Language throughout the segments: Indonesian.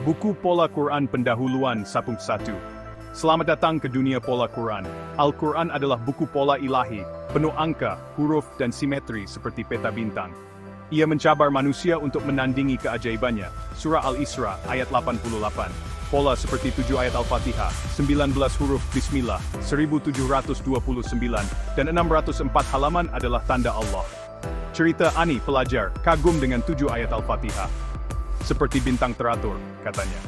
Buku Pola Quran Pendahuluan 1. Selamat datang ke dunia pola Quran. Al-Quran adalah buku pola ilahi, penuh angka, huruf, dan simetri seperti peta bintang. Ia mencabar manusia untuk menandingi keajaibannya. Surah Al-Isra, ayat 88. Pola seperti 7 ayat Al-Fatihah, 19 huruf Bismillah, 1729, dan 604 halaman adalah tanda Allah. Cerita Ani, pelajar, kagum dengan 7 ayat Al-Fatihah. Seperti bintang teratur, katanya.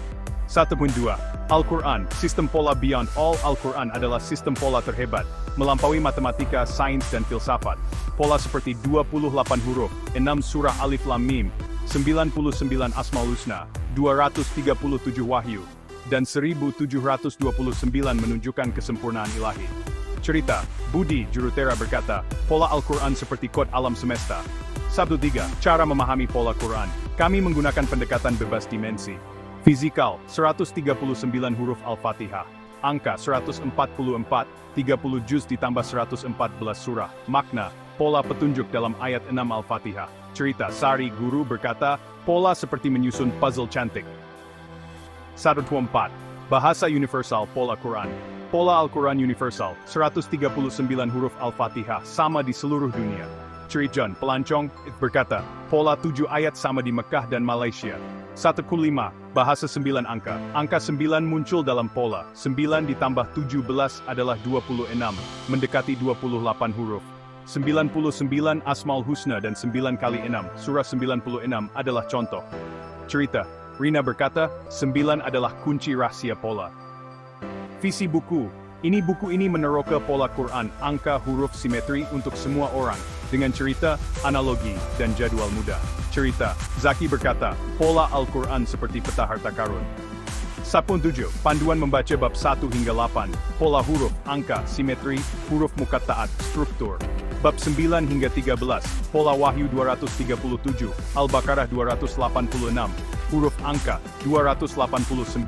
1.2. Al-Quran, sistem pola beyond all. Al-Quran adalah sistem pola terhebat, melampaui matematika, sains, dan filsafat. Pola seperti 28 huruf, 6 surah Alif Lam Mim, 99 Asmaul Husna, 237 wahyu, dan 1729 menunjukkan kesempurnaan ilahi. Cerita, Budi, jurutera berkata, pola Al-Quran seperti kod alam semesta. 1.3. Cara memahami pola Quran. Kami menggunakan pendekatan bebas dimensi. Fisikal, 139 huruf Al-Fatihah. Angka, 144, 30 juz ditambah 114 surah. Makna, pola petunjuk dalam ayat 6 Al-Fatihah. Cerita, Sari, guru berkata, pola seperti menyusun puzzle cantik. 1.4. Bahasa universal pola Quran. Pola Al-Quran universal, 139 huruf Al-Fatihah, sama di seluruh dunia. Cerita John, pelancong, berkata, pola 7 ayat sama di Mekah dan Malaysia. 1.5. Bahasa 9 angka. Angka 9 muncul dalam pola. 9 ditambah 17 adalah 26, mendekati 28 huruf. 99 Asmaul Husna dan 9 kali 6, surah 96 adalah contoh. Cerita, Rina berkata, 9 adalah kunci rahasia pola. Visi buku. Buku ini meneroka pola Quran, angka, huruf, simetri untuk semua orang, dengan cerita, analogi, dan jadwal mudah. Cerita, Zaki berkata, pola Al-Quran seperti peta harta karun. 1.7. Panduan membaca bab 1 hingga 8, pola huruf, angka, simetri, huruf muqatta'at, struktur. Bab 9 hingga 13, pola Wahyu 237, Al-Baqarah 286, huruf angka 289,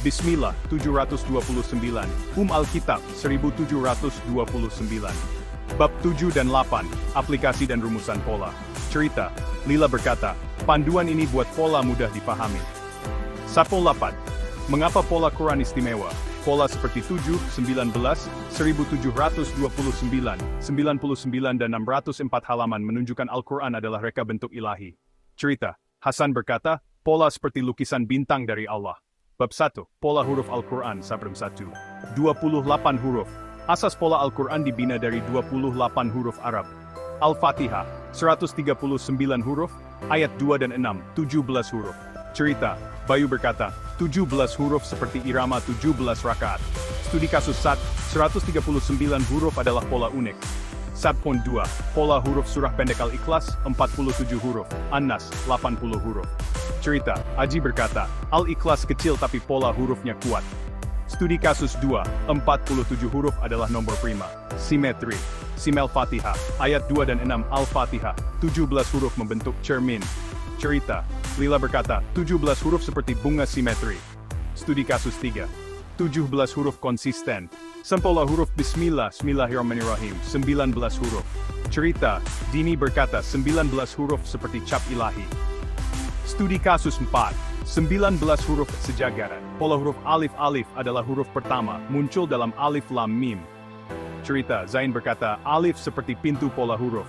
Bismillah 729, Al-Kitab 1729. Bab 7 dan 8, aplikasi dan rumusan pola. Cerita, Lila berkata, panduan ini buat pola mudah dipahami. 1.8. Mengapa pola Quran istimewa? Pola seperti 7, 19, 1729, 99 dan 604 halaman menunjukkan Al-Quran adalah reka bentuk ilahi. Cerita, Hasan berkata, pola seperti lukisan bintang dari Allah. Bab 1, pola huruf Al-Quran, Sabrim 1. 28 huruf. Asas pola Al-Quran dibina dari 28 huruf Arab. Al-Fatihah, 139 huruf, ayat 2 dan 6, 17 huruf. Cerita, Bayu berkata, 17 huruf seperti irama 17 rakaat. Studi kasus SAT, 139 huruf adalah pola unik. 1.2. Pola huruf surah pendek Al-Ikhlas, 47 huruf. An-Nas, 80 huruf. Cerita, Aji berkata, Al-Ikhlas kecil tapi pola hurufnya kuat. Studi kasus 2, 47 huruf adalah nomor prima. Simetri. Simel Fatihah, ayat 2 dan 6 Al-Fatihah, 17 huruf membentuk cermin. Cerita, Lila berkata, 17 huruf seperti bunga simetri. Studi kasus 3, 17 huruf konsisten. Sempola huruf Bismillah, Bismillahirrahmanirrahim, 19 huruf. Cerita, Dini berkata, 19 huruf seperti cap ilahi. Studi kasus 4, 19 huruf sejagaran. Pola huruf Alif adalah huruf pertama, muncul dalam Alif Lam Mim. Cerita, Zain berkata, Alif seperti pintu pola huruf.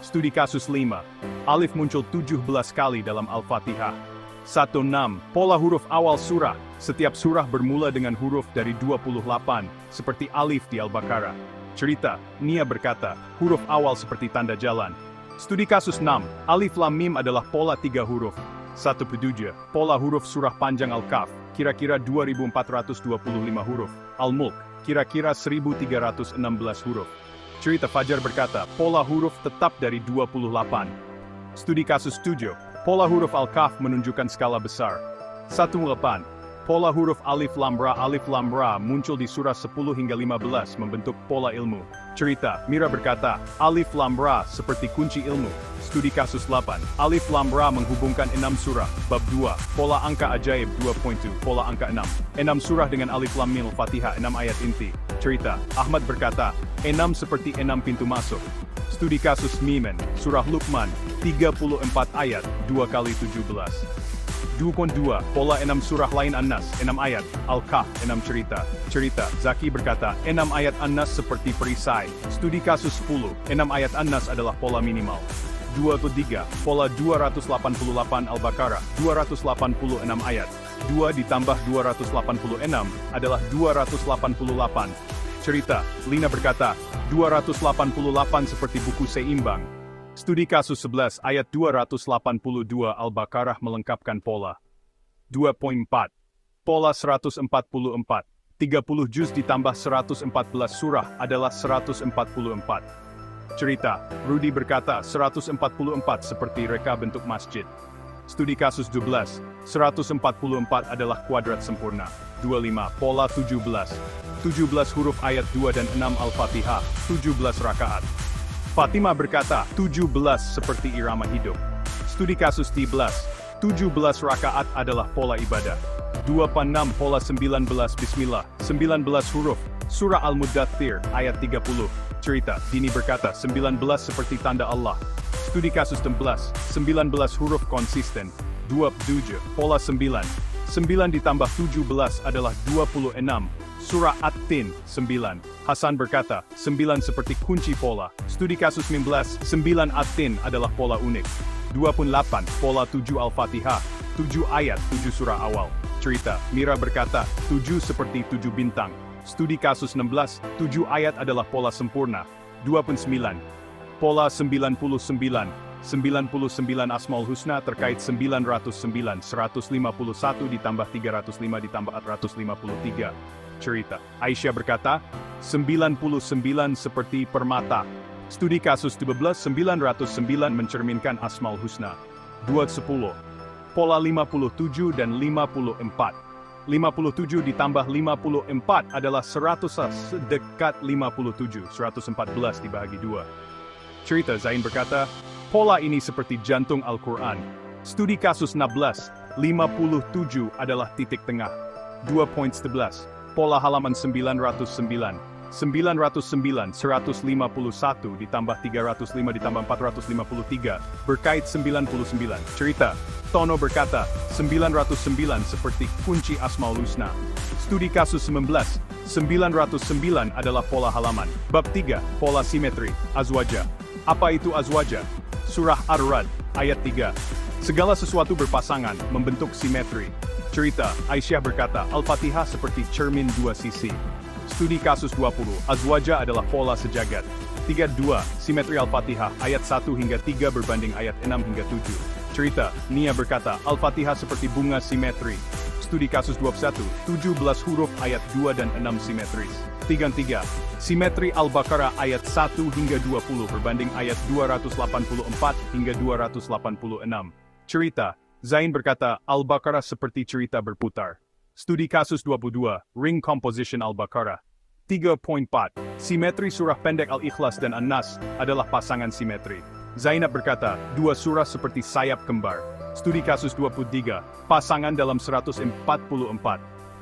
Studi kasus 5, Alif muncul 17 kali dalam Al-Fatihah. 1.6. Pola huruf awal surah. Setiap surah bermula dengan huruf dari 28, seperti Alif di Al-Baqarah. Cerita, Nia berkata, huruf awal seperti tanda jalan. Studi kasus 6, Alif Lam Mim adalah pola 3 huruf. 1.7. Pola huruf surah panjang Al-Kahf, kira-kira 2425 huruf. Al-Mulk, kira-kira 1316 huruf. Cerita, Fajar berkata, pola huruf tetap dari 28. Studi kasus 7, pola huruf Al-Kahf menunjukkan skala besar. 1.8. Pola huruf Alif Lam Ra muncul di surah 10 hingga 15 membentuk pola ilmu. Cerita, Mira berkata, Alif Lam Ra seperti kunci ilmu. Studi kasus 8, Alif Lam Ra menghubungkan 6 surah. Bab 2, pola angka ajaib 2.2, pola angka 6. 6 surah dengan Alif Lam Mim Fatihah 6 ayat inti. Cerita, Ahmad berkata, 6 seperti 6 pintu masuk. Studi kasus Mimen, surah Luqman, 34 ayat, 2 kali 17. 2.2, pola 6 surah lain An-Nas, 6 ayat, Al-Kahf, 6 cerita. Cerita, Zaki berkata, 6 ayat An-Nas seperti perisai. Studi kasus 10, 6 ayat An-Nas adalah pola minimal. 2.3, pola 288 Al-Baqarah, 286 ayat. 2 ditambah 286 adalah 288. Cerita, Lina berkata, 288 seperti buku seimbang. Studi kasus 11 ayat 282 Al-Baqarah melengkapkan pola. 2.4. Pola 144. 30 juz ditambah 114 surah adalah 144. Cerita, Rudi berkata 144 seperti reka bentuk masjid. Studi kasus 12. 144 adalah kuadrat sempurna. 25. Pola 17. 17 huruf ayat 2 dan 6 Al-Fatihah, 17 rakaat. Fatimah berkata, 17 seperti irama hidup. Studi kasus 13. 17 rakaat adalah pola ibadah. 2.6 pola 19 Bismillah, 19 huruf. Surah Al-Muddathir, ayat 30. Cerita, Dini berkata, 19 seperti tanda Allah. Studi kasus 16. 19 huruf konsisten. 27. Pola 9. 9 ditambah 17 adalah 26. Surah At-Tin, 9. Hasan berkata, 9 seperti kunci pola. Studi kasus 19, 9 At-Tin adalah pola unik. 28, pola 7 Al-Fatihah, 7 ayat, 7 surah awal. Cerita, Mira berkata, 7 seperti 7 bintang. Studi kasus 16, 7 ayat adalah pola sempurna. 29, pola 99. 99 Asmaul Husna terkait 909, 151 ditambah 305 ditambah 453. Cerita, Aisyah berkata, 99 seperti permata. Studi kasus 12, 909 mencerminkan Asmaul Husna. 2.10. Pola 57 dan 54. 57 ditambah 54 adalah 100 sedekat 57, 114 dibagi 2. Cerita, Zain berkata, pola ini seperti jantung Al-Quran. Studi kasus 16, 57 adalah titik tengah. 2.11. Pola halaman 909. 909, 151 ditambah 305 ditambah 453, berkait 99. Cerita, Tono berkata, 909 seperti kunci Asmaul Husna. Studi kasus 19, 909 adalah pola halaman. Bab 3, pola simetri, Azwaja. Apa itu Azwaja? Surah Ar-Rad, ayat 3. Segala sesuatu berpasangan, membentuk simetri. Cerita, Aisyah berkata, Al-Fatihah seperti cermin dua sisi. Studi kasus 20, Azwaja adalah pola sejagat. 32, simetri Al-Fatihah, ayat 1 hingga 3 berbanding ayat 6 hingga 7. Cerita, Nia berkata, Al-Fatihah seperti bunga simetri. Studi kasus 21, 17 huruf ayat 2 dan 6 simetris. 33, simetri Al-Baqarah ayat 1 hingga 20 berbanding ayat 284 hingga 286. Cerita, Zain berkata, Al-Baqarah seperti cerita berputar. Studi kasus 22, ring composition Al-Baqarah. 3.4, simetri surah pendek Al-Ikhlas dan An-Nas adalah pasangan simetri. Zainab berkata, dua surah seperti sayap kembar. Studi kasus 23, pasangan dalam 144.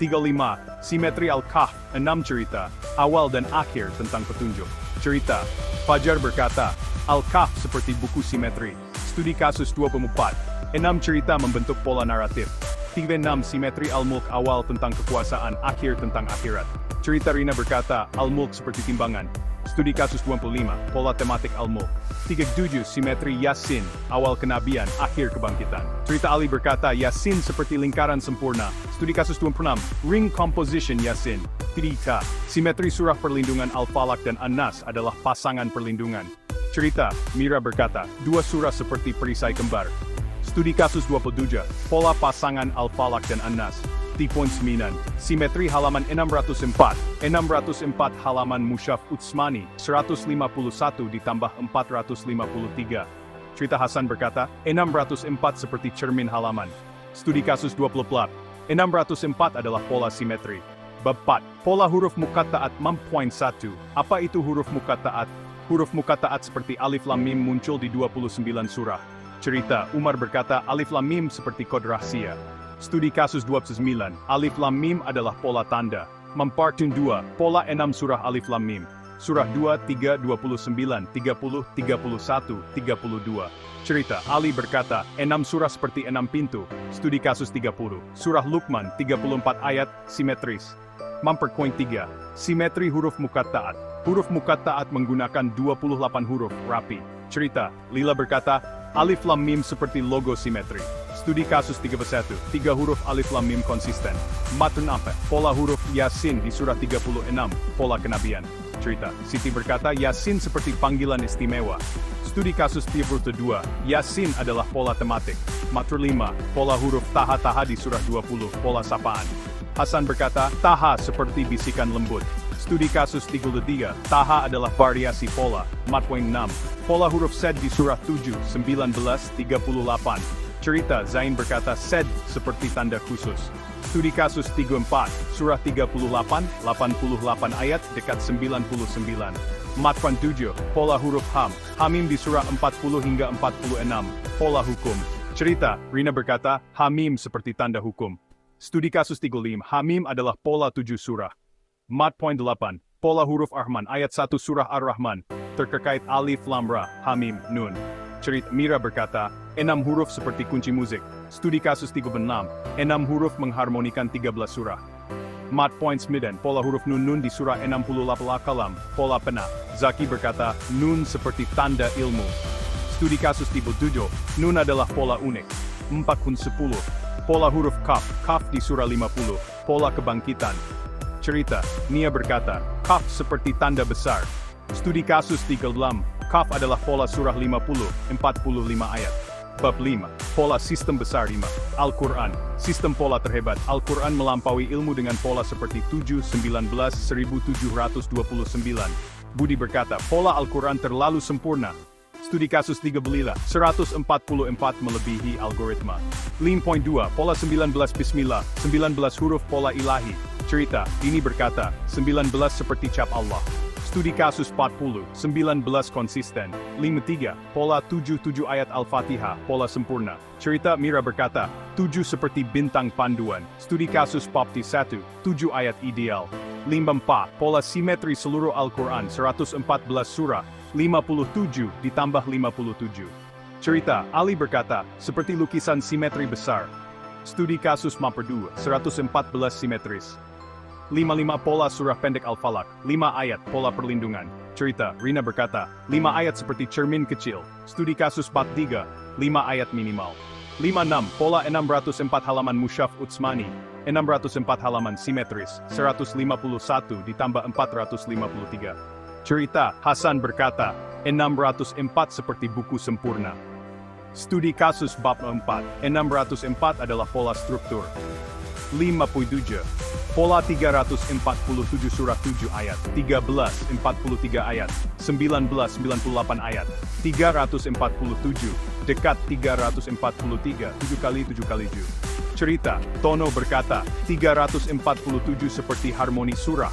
35, simetri Al-Kahf, 6 cerita, awal dan akhir tentang petunjuk. Cerita, Fajar berkata, Al-Kahf seperti buku simetri. Studi kasus 24, 6 cerita membentuk pola naratif. 36, simetri Al-Mulk awal tentang kekuasaan, akhir tentang akhirat. Cerita Rina berkata, Al-Mulk seperti timbangan. Studi kasus 25, pola tematik Al-Mulk. 37, simetri Yasin, awal kenabian, akhir kebangkitan. Cerita Ali berkata, Yasin seperti lingkaran sempurna. Studi kasus 26, ring composition Yasin. Cerita, simetri surah perlindungan Al-Falaq dan An-Nas adalah pasangan perlindungan. Cerita, Mira berkata, dua surah seperti perisai kembar. Studi kasus 27, pola pasangan Al-Falaq dan An-Nas. 3.9, simetri halaman 604. 604 halaman Mushaf Utsmani, 151 ditambah 453. Cerita Hasan berkata, 604 seperti cermin halaman. Studi kasus 24, 604 adalah pola simetri. Bab 4, pola huruf muqatta'at 1. Apa itu huruf muqatta'at? Huruf muqatta'at seperti Alif Lam Mim muncul di 29 surah. Cerita, Umar berkata, Alif Lam Mim seperti kod rahasia. Studi kasus 29, Alif Lam Mim adalah pola tanda. Mempartun 2, pola 6 surah Alif Lam Mim. Surah 2, 3, 29, 30, 31, 32. Cerita, Ali berkata, 6 surah seperti 6 pintu. Studi kasus 30. Surah Luqman, 34 ayat, simetris. Memperkoin 3. Simetri huruf muqatta'at. Huruf muqatta'at menggunakan 28 huruf, rapi. Cerita, Lila berkata, Alif Lam Mim seperti logo simetri. Studi kasus 31. 3 huruf Alif Lam Mim konsisten. Matun apa? Pola huruf Yasin di surah 36, pola kenabian. Cerita, Siti berkata, Yasin seperti panggilan istimewa. Studi kasus 32, Yasin adalah pola tematik. Matur 5, pola huruf Taha-Taha di surah 20, pola sapaan. Hasan berkata, Taha seperti bisikan lembut. Studi kasus 33, Taha adalah variasi pola. Matpoin 6, pola huruf Sed di surah 7, 19, 38. Cerita, Zain berkata, Sed seperti tanda khusus. Studi kasus 34, surah 38, 88 ayat dekat 99. Matpan 7, pola huruf Ham, Hamim di surah 40 hingga 46, pola hukum. Cerita, Rina berkata, Hamim seperti tanda hukum. Studi kasus 35, Hamim adalah pola 7 surah. Mat.8, pola huruf Ar-Rahman ayat 1 surah Ar-Rahman, terkait Alif Lam Ra, Hamim, Nun. Cerita, Mira berkata, 6 huruf seperti kunci musik. Studi kasus 36, 6 huruf mengharmonikan 13 surah. Mat.9, pola huruf Nun di surah 68 kalam, pola pena. Zaki berkata, Nun seperti tanda ilmu. Studi kasus 37, Nun adalah pola unik. 4-10, pola huruf Kaf, Kaf di surah 50, pola kebangkitan. Cerita, Nia berkata, Kaf seperti tanda besar. Studi kasus 36, Kaf adalah pola surah 50, 45 ayat. Bab 5, pola sistem besar 5, Al-Quran, sistem pola terhebat. Al-Quran melampaui ilmu dengan pola seperti 7, 19, 1729. Budi berkata, pola Al-Quran terlalu sempurna. Studi kasus 3 Belila, 144 melebihi algoritma. 5.2, pola 19 Bismillah, 19 huruf pola ilahi. Cerita, ini berkata, 19 seperti cap Allah. Studi kasus 40, 19 konsisten. 5.3, pola 7 ayat Al-Fatihah, pola sempurna. Cerita, Mira berkata, 7 seperti bintang panduan. Studi kasus 41, 7 ayat ideal. 5.4, pola simetri seluruh Al-Quran, 114 surah, 57 ditambah 57. Cerita, Ali berkata, seperti lukisan simetri besar. Studi kasus Maperdua, 114 simetris. 5 pola surah pendek Al-Falaq, 5 ayat pola perlindungan. Cerita, Rina berkata, 5 ayat seperti cermin kecil. Studi kasus 43, 5 ayat minimal. 5 pola 604 halaman Mushaf Utsmani, 604 halaman simetris, 151 ditambah 453. Cerita, Hasan berkata, 604 seperti buku sempurna. Studi kasus bab 4, 604 adalah pola struktur. 57. Pola 347 surah 7 ayat, 13, 43 ayat, 19, 98 ayat, 347, dekat 343, 7 kali 7. Cerita, Tono berkata, 347 seperti harmoni surah.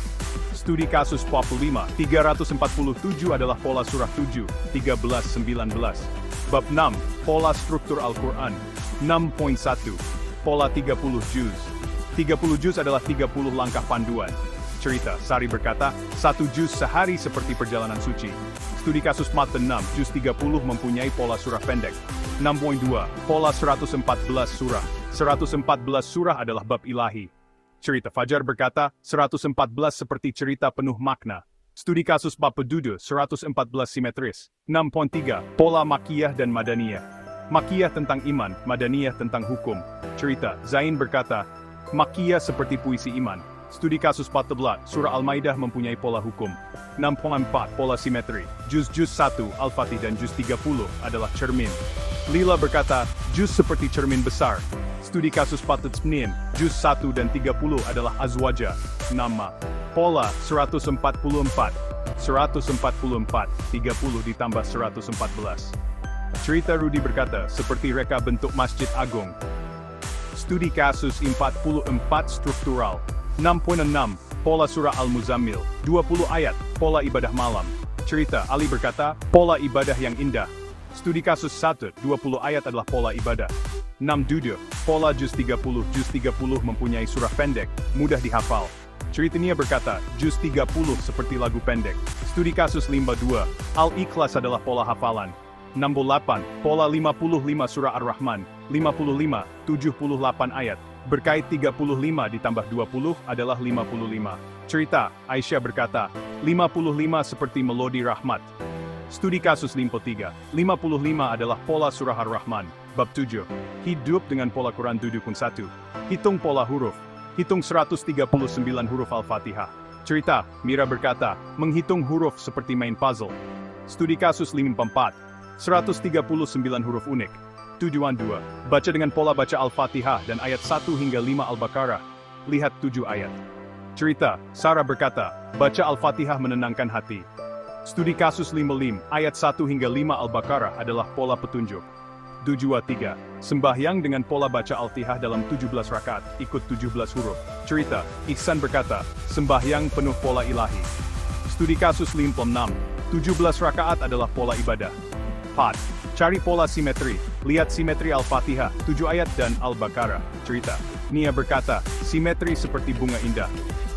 Studi kasus 45, 347 adalah pola surah 7, 13, 19. Bab 6, pola struktur Al-Quran. 6.1, pola 30 juz. 30 juz adalah 30 langkah panduan. Cerita, Sari berkata, 1 juz sehari seperti perjalanan suci. Studi kasus Mata 6, juz 30 mempunyai pola surah pendek. 6.2, pola 114 surah. 114 surah adalah bab ilahi. Cerita, Fajar berkata, 114 seperti cerita penuh makna. Studi kasus bab Peduduh, 114 simetris. 6.3, pola Makkiyah dan Madaniyah. Makkiyah tentang iman, Madaniyah tentang hukum. Cerita, Zain berkata, Makkiyah seperti puisi iman. Studi kasus 14, surah Al-Maidah mempunyai pola hukum. 6.4, pola simetri. Juz 1, Al-Fatih dan juz 30 adalah cermin. Lila berkata, juz seperti cermin besar. Studi kasus Patut Senin, juz 1 dan 30 adalah azwaja, nama. Pola 144, 144, 30 ditambah 114. Cerita, Rudi berkata, seperti reka bentuk masjid agung. Studi kasus 44 struktural. 6.6, pola surah Al-Muzammil, 20 ayat, pola ibadah malam. Cerita, Ali berkata, pola ibadah yang indah. Studi kasus 1, 20 ayat adalah pola ibadah. 6.7, pola juz 30 mempunyai surah pendek, mudah dihafal. Cerita, Nia berkata, juz 30 seperti lagu pendek. Studi kasus 52, Al-Ikhlas adalah pola hafalan. 68, pola 55 surah Ar-Rahman, 55, 78 ayat. Berkait 35 ditambah 20 adalah 55. Cerita, Aisyah berkata, 55 seperti melodi rahmat. Studi kasus Limpo 3, 55 adalah pola surah Ar-Rahman, bab 7. Hidup dengan pola Quran dudukun 1. Hitung pola huruf. Hitung 139 huruf Al-Fatihah. Cerita, Mira berkata, menghitung huruf seperti main puzzle. Studi kasus 54. 139 huruf unik. Tujuan 2. Baca dengan pola baca Al-Fatihah dan ayat 1 hingga 5 Al-Baqarah. Lihat 7 ayat. Cerita, Sarah berkata, baca Al-Fatihah menenangkan hati. Studi kasus 55, ayat 1 hingga 5 Al-Baqarah adalah pola petunjuk. Tujuan 3. Sembahyang dengan pola baca Al-Fatihah dalam 17 rakaat, ikut 17 huruf. Cerita, Ihsan berkata, sembahyang penuh pola ilahi. Studi kasus 56, 17 rakaat adalah pola ibadah. 4. Cari pola simetri. Lihat simetri Al-Fatihah, 7 ayat dan Al-Baqarah. Cerita, Nia berkata, simetri seperti bunga indah.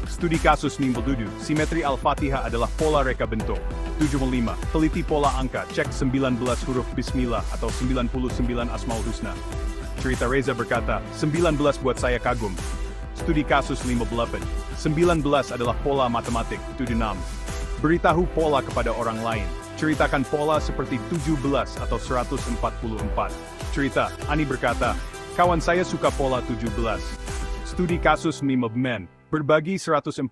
Studi kasus 57, simetri Al-Fatihah adalah pola reka bentuk. 75. Teliti pola angka, cek 19 huruf Bismillah atau 99 Asmaul Husna. Cerita Reza berkata, 19 buat saya kagum. Studi kasus 58, 19 adalah pola matematik. 76. Beritahu pola kepada orang lain. Ceritakan pola seperti 17 atau 144. Cerita, Ani berkata, kawan saya suka pola 17. Studi kasus Meme of Men, berbagi 144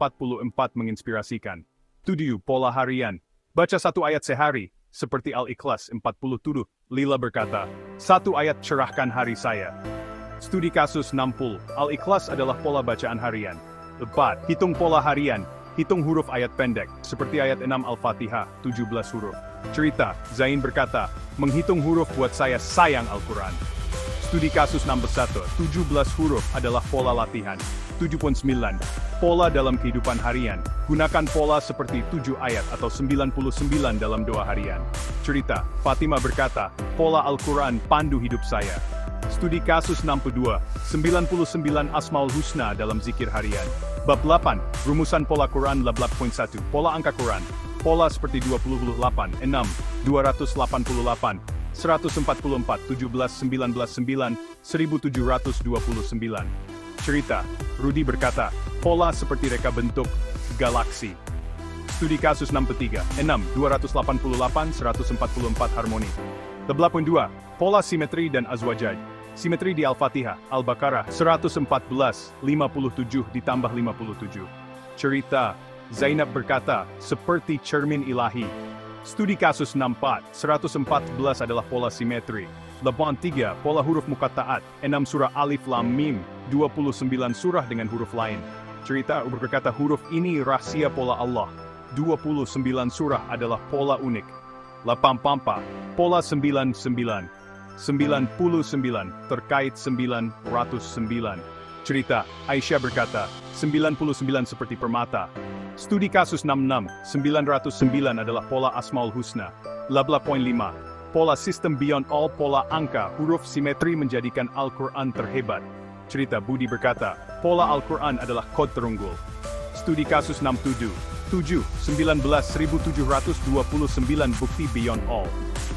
menginspirasikan. 7. Pola harian. Baca 1 ayat sehari, seperti Al-Ikhlas 47. Lila berkata, 1 ayat cerahkan hari saya. Studi kasus 60, Al-Ikhlas adalah pola bacaan harian. 4. Hitung pola harian. Hitung huruf ayat pendek, seperti ayat 6 Al-Fatihah, 17 huruf. Cerita, Zain berkata, menghitung huruf buat saya sayang Al-Quran. Studi kasus 61, 17 huruf adalah pola latihan. 7.9, pola dalam kehidupan harian. Gunakan pola seperti 7 ayat atau 99 dalam doa harian. Cerita, Fatimah berkata, pola Al-Quran pandu hidup saya. Studi kasus 62, 99 Asmaul Husna dalam zikir harian. Bab 8, rumusan pola Quran 8.1, pola angka Quran. Pola seperti 28, 6, 288, 144, 17, 19, 9, 1729. Cerita, Rudi berkata, pola seperti reka bentuk galaksi. Studi kasus 63, 6, 288, 144 harmoni. 8.2, pola simetri dan azwajaj. Simetri di Al-Fatihah, Al-Baqarah, 114, 57 ditambah 57. Cerita, Zainab berkata, seperti cermin ilahi. Studi kasus 64, 114 adalah pola simetri. 83, pola huruf muqatta'at, 6 surah Alif Lam Mim, 29 surah dengan huruf lain. Cerita, berkata huruf ini rahasia pola Allah. 29 surah adalah pola unik. 84, pola 99. 99 terkait 909. Cerita, Aisyah berkata, 99 seperti permata. Studi kasus 66, 909 adalah pola Asmaul Husna. 8.5, pola sistem beyond all pola angka, huruf simetri menjadikan Al-Quran terhebat. Cerita, Budi berkata, pola Al-Quran adalah kod terunggul. Studi kasus 67, 19 1729 bukti beyond all.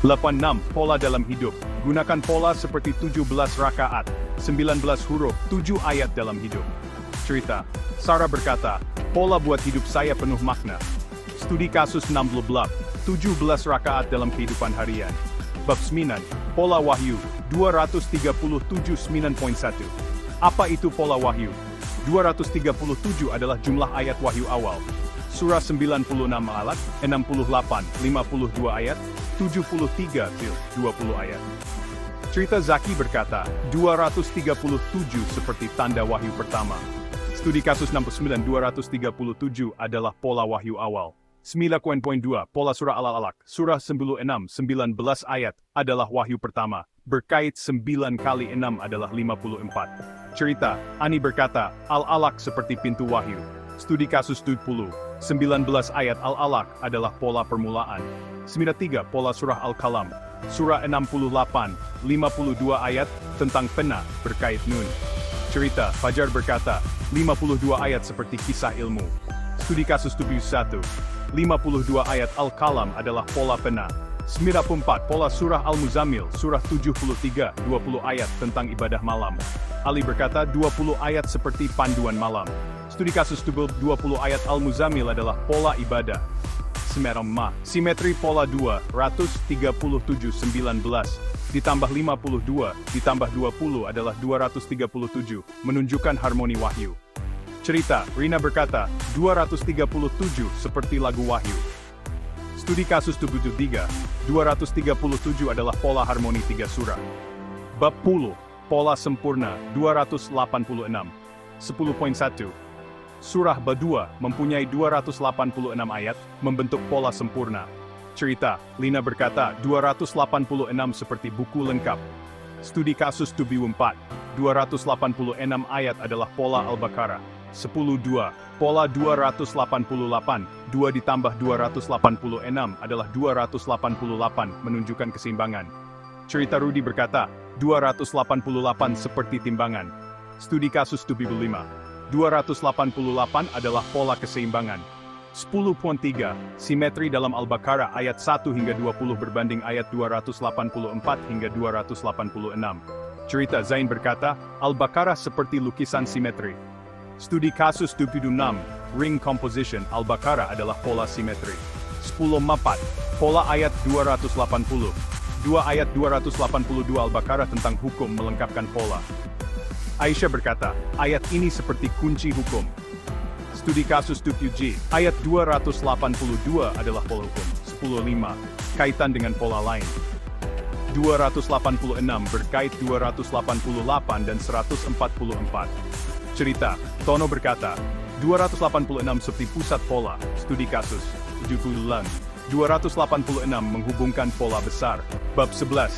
86, pola dalam hidup. Gunakan pola seperti 17 rakaat, 19 huruf, 7 ayat dalam hidup. Cerita, Sarah berkata, pola buat hidup saya penuh makna. Studi kasus 60, 17 rakaat dalam kehidupan harian. Bab 9, pola wahyu, 237 9.1. Apa itu pola wahyu? 237 adalah jumlah ayat wahyu awal. Surah 96 alat, 68, 52 ayat, 73 20 ayat. Cerita Zaki berkata, 237 seperti tanda wahyu pertama. Studi kasus 69, 237 adalah pola wahyu awal. 9.2, pola surah Al-Alaq, surah 96, 19 ayat, adalah wahyu pertama. Berkait 9 kali 6 adalah 54. Cerita, Ani berkata, Al-Alaq seperti pintu wahyu. Studi kasus 70, 19 ayat Al-Alaq adalah pola permulaan. 93, pola surah Al-Qalam, surah 68, 52 ayat, tentang pena, berkait nun. Cerita, Fajar berkata, 52 ayat seperti kisah ilmu. Studi kasus 71, 52 ayat Al-Qalam adalah pola pena. 94. Pola Surah Al-Muzammil, Surah 73, 20 ayat tentang ibadah malam. Ali berkata 20 ayat seperti panduan malam. Studi kasus tebel 20 ayat Al-Muzammil adalah pola ibadah. Simetri pola 237 19 ditambah 52 ditambah 20 adalah 237, menunjukkan harmoni wahyu. Cerita, Rina berkata, 237 seperti lagu wahyu. Studi kasus 73, 237 adalah pola harmoni 3 surah. Bab 10, pola sempurna, 286. 10.1. Surah Ba-2 mempunyai 286 ayat, membentuk pola sempurna. Cerita, Lina berkata, 286 seperti buku lengkap. Studi kasus 74, 286 ayat adalah pola Al-Baqarah. 10.2. Pola 288, 2 ditambah 286 adalah 288, menunjukkan keseimbangan. Cerita Rudi berkata, 288 seperti timbangan. Studi kasus 75, 288 adalah pola keseimbangan. 10.3. Simetri dalam Al-Baqarah ayat 1 hingga 20 berbanding ayat 284 hingga 286. Cerita Zain berkata, Al-Baqarah seperti lukisan simetri. Studi kasus 26, Ring Composition Al-Baqarah adalah pola simetri. 10.4. Pola ayat 280. 2 ayat 282 Al-Baqarah tentang hukum melengkapkan pola. Aisyah berkata, ayat ini seperti kunci hukum. Studi kasus 7G, ayat 282 adalah pola hukum. 10.5. Kaitan dengan pola lain. 286 berkait 288 dan 144. Cerita, Tono berkata, 286 seperti pusat pola. Studi kasus 70. 286 menghubungkan pola besar. Bab 11.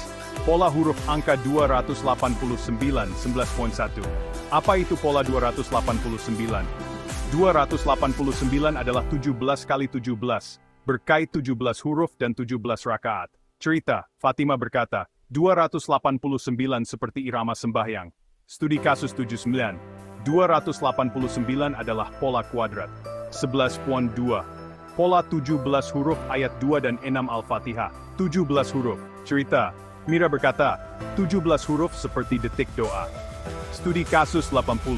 Pola huruf angka 289 11.1. Apa itu pola 289? 289 adalah 17 kali 17, berkait 17 huruf dan 17 rakaat. Cerita, Fatimah berkata, 289 seperti irama sembahyang. Studi kasus 79. 289 adalah pola kuadrat. 11.2. Pola 17 huruf ayat 2 dan 6 Al-Fatihah. 17 huruf. Cerita, Mira berkata, 17 huruf seperti detik doa. Studi kasus 80.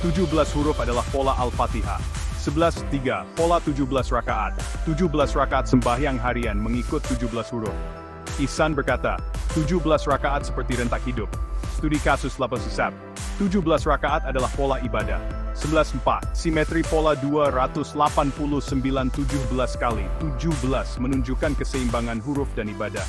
17 huruf adalah pola Al-Fatihah. 11.3. Pola 17 rakaat. 17 rakaat sembahyang harian mengikut 17 huruf. Ihsan berkata, 17 rakaat seperti rentak hidup. Studi kasus 87. 17 rakaat adalah pola ibadah. 11.4. Simetri pola 289 17 kali 17 menunjukkan keseimbangan huruf dan ibadah.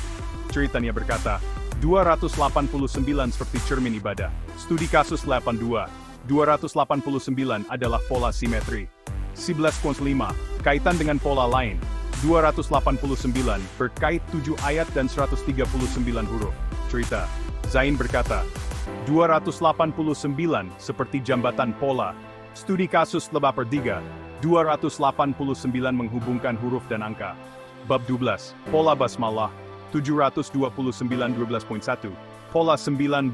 Ceritanya berkata, 289 seperti cermin ibadah. Studi kasus 82. 289 adalah pola simetri. 11.5. Kaitan dengan pola lain. 289 berkait 7 ayat dan 139 huruf. Cerita, Zain berkata, 289 seperti jambatan pola. Studi kasus 83. 289 menghubungkan huruf dan angka. Bab 12. Pola basmalah. 729 12.1. Pola 19.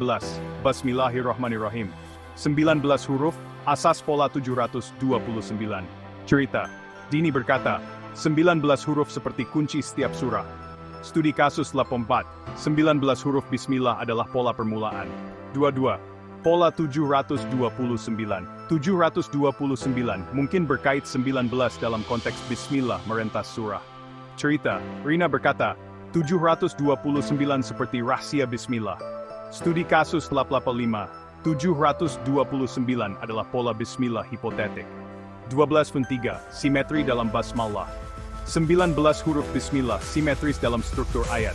Bismillahirrahmanirrahim. 19 huruf, asas pola 729. Cerita, Dini berkata, 19 huruf seperti kunci setiap surah. Studi kasus 84. 19 huruf Bismillah adalah pola permulaan. 22. Pola 729. 729 mungkin berkait 19 dalam konteks Bismillah merentas surah. Cerita, Rina berkata, 729 seperti rahasia Bismillah. Studi kasus 85. 729 adalah pola Bismillah hipotetik. 12.3. Simetri dalam basmalah. 19 huruf Bismillah simetris dalam struktur ayat.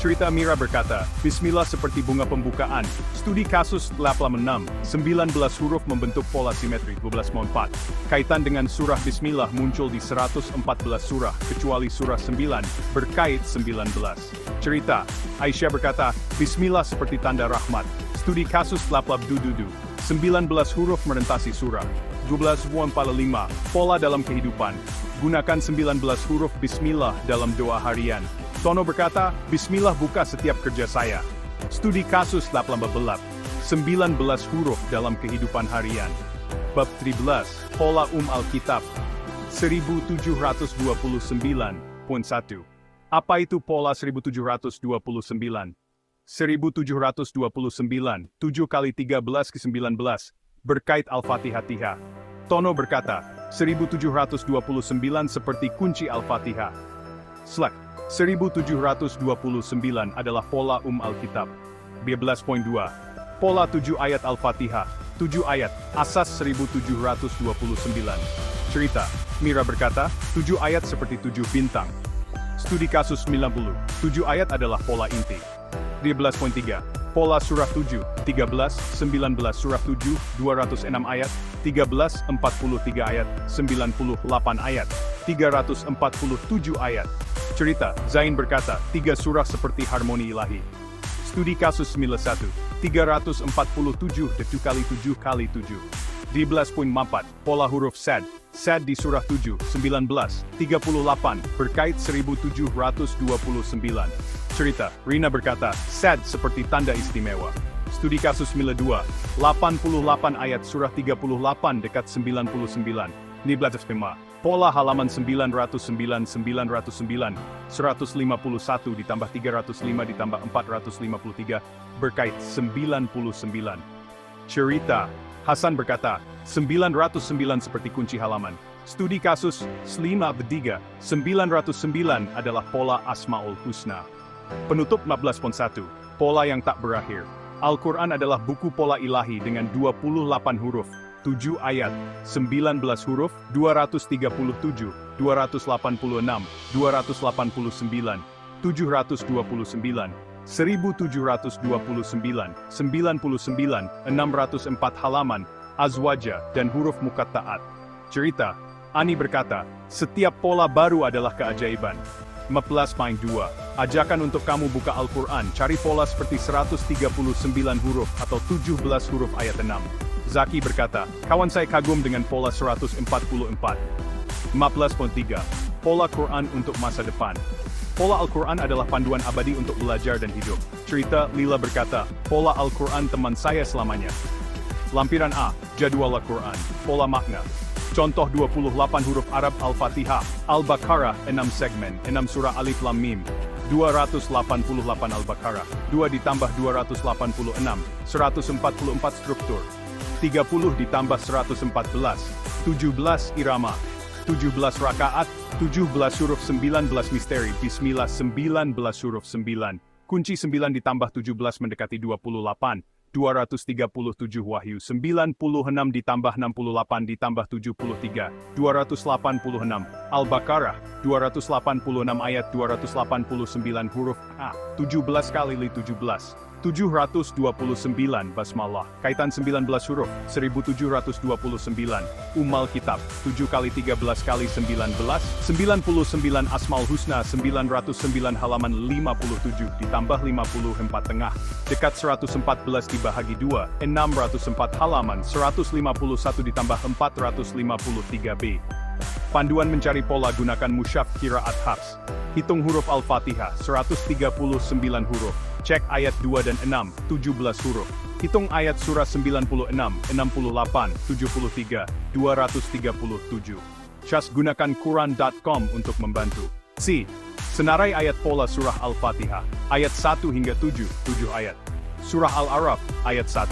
Cerita Mira berkata, Bismillah seperti bunga pembukaan. Studi kasus 86. 19 huruf membentuk pola simetri. 12.4. Kaitan dengan surah Bismillah muncul di 114 surah, kecuali surah 9, berkait 19. Cerita, Aisyah berkata, Bismillah seperti tanda rahmat. Studi kasus 19 huruf merentasi surah. 12.45. Pola dalam kehidupan. Gunakan 19 huruf Bismillah dalam doa harian. Tono berkata, Bismillah buka setiap kerja saya. Studi kasus 18. 19 huruf dalam kehidupan harian. Bab 13. Pola Alkitab. 1729.1. Apa itu pola 1729? 1729, 7 kali 13 ke 19, berkait Al-Fatihah. Tono berkata, 1729 seperti kunci Al-Fatihah. Slek, 1729 adalah pola Alkitab. 12.2. Pola 7 ayat Al-Fatihah. 7 ayat, asas 1729. Cerita, Mira berkata, 7 ayat seperti 7 bintang. Studi kasus 90, 7 ayat adalah pola inti. 12.3, pola surah 7, 13, 19 surah 7, 206 ayat, 13, 43 ayat, 98 ayat, 347 ayat. Cerita, Zain berkata, 3 surah seperti harmoni ilahi. Studi kasus 91, 347 detu kali 7 kali 7. 12.4, pola huruf sad. Sad di surah 7, 19, 38, berkait 1729. Cerita, Rina berkata, sad seperti tanda istimewa. Studi kasus 92, 88 ayat surah 38 dekat 99. 15. Pola halaman 909, 909, 151 ditambah 305 ditambah 453, berkait 99. Cerita, Hasan berkata, 909 seperti kunci halaman. Studi kasus, 53, 909 adalah pola Asmaul Husna. Penutup 14.1, pola yang tak berakhir. Al-Quran adalah buku pola ilahi dengan 28 huruf, 7 ayat, 19 huruf, 237, 286, 289, 729, 1729, 99, 604 halaman, azwaja, dan huruf muqatta'at. Cerita, Ani berkata, setiap pola baru adalah keajaiban. 14.2, ajakan untuk kamu buka Al-Quran, cari pola seperti 139 huruf atau 17 huruf ayat 6. Zaki berkata, kawan saya kagum dengan pola 144. 15.3, pola Quran untuk masa depan. Pola Al-Quran adalah panduan abadi untuk belajar dan hidup. Cerita, Lila berkata, pola Al-Quran teman saya selamanya. Lampiran A, jadwal Al-Quran, pola makna. Contoh 28 huruf Arab Al-Fatihah, Al-Baqarah, 6 segmen, 6 surah Alif Lam Mim, 288 Al-Baqarah, 2 ditambah 286, 144 struktur, 30 ditambah 114, 17 irama, 17 rakaat, 17 huruf 19 misteri, Bismillah 19 huruf 9, kunci 9 ditambah 17 mendekati 28, 237 Wahyu 96 ditambah 68 ditambah 73, 286, Al-Baqarah, 286 ayat 289 huruf A, 17 kali 17. 729 Basmalah, kaitan 19 huruf, 1729, Kitab, 7 kali 13 kali 19, 99 Asmaul Husna, 909 halaman 57 ditambah 54 tengah, dekat 114 dibahagi 2, 604 halaman, 151 ditambah 453b. Panduan mencari pola gunakan mushaf Qiraat Hafs. Hitung huruf Al-Fatihah, 139 huruf. Cek ayat 2 dan 6, 17 huruf. Hitung ayat surah 96, 68, 73, 237. Cas gunakan Quran.com untuk membantu. C. Senarai ayat pola surah Al-Fatihah. Ayat 1 hingga 7, 7 ayat. Surah Al-Araf, ayat 1.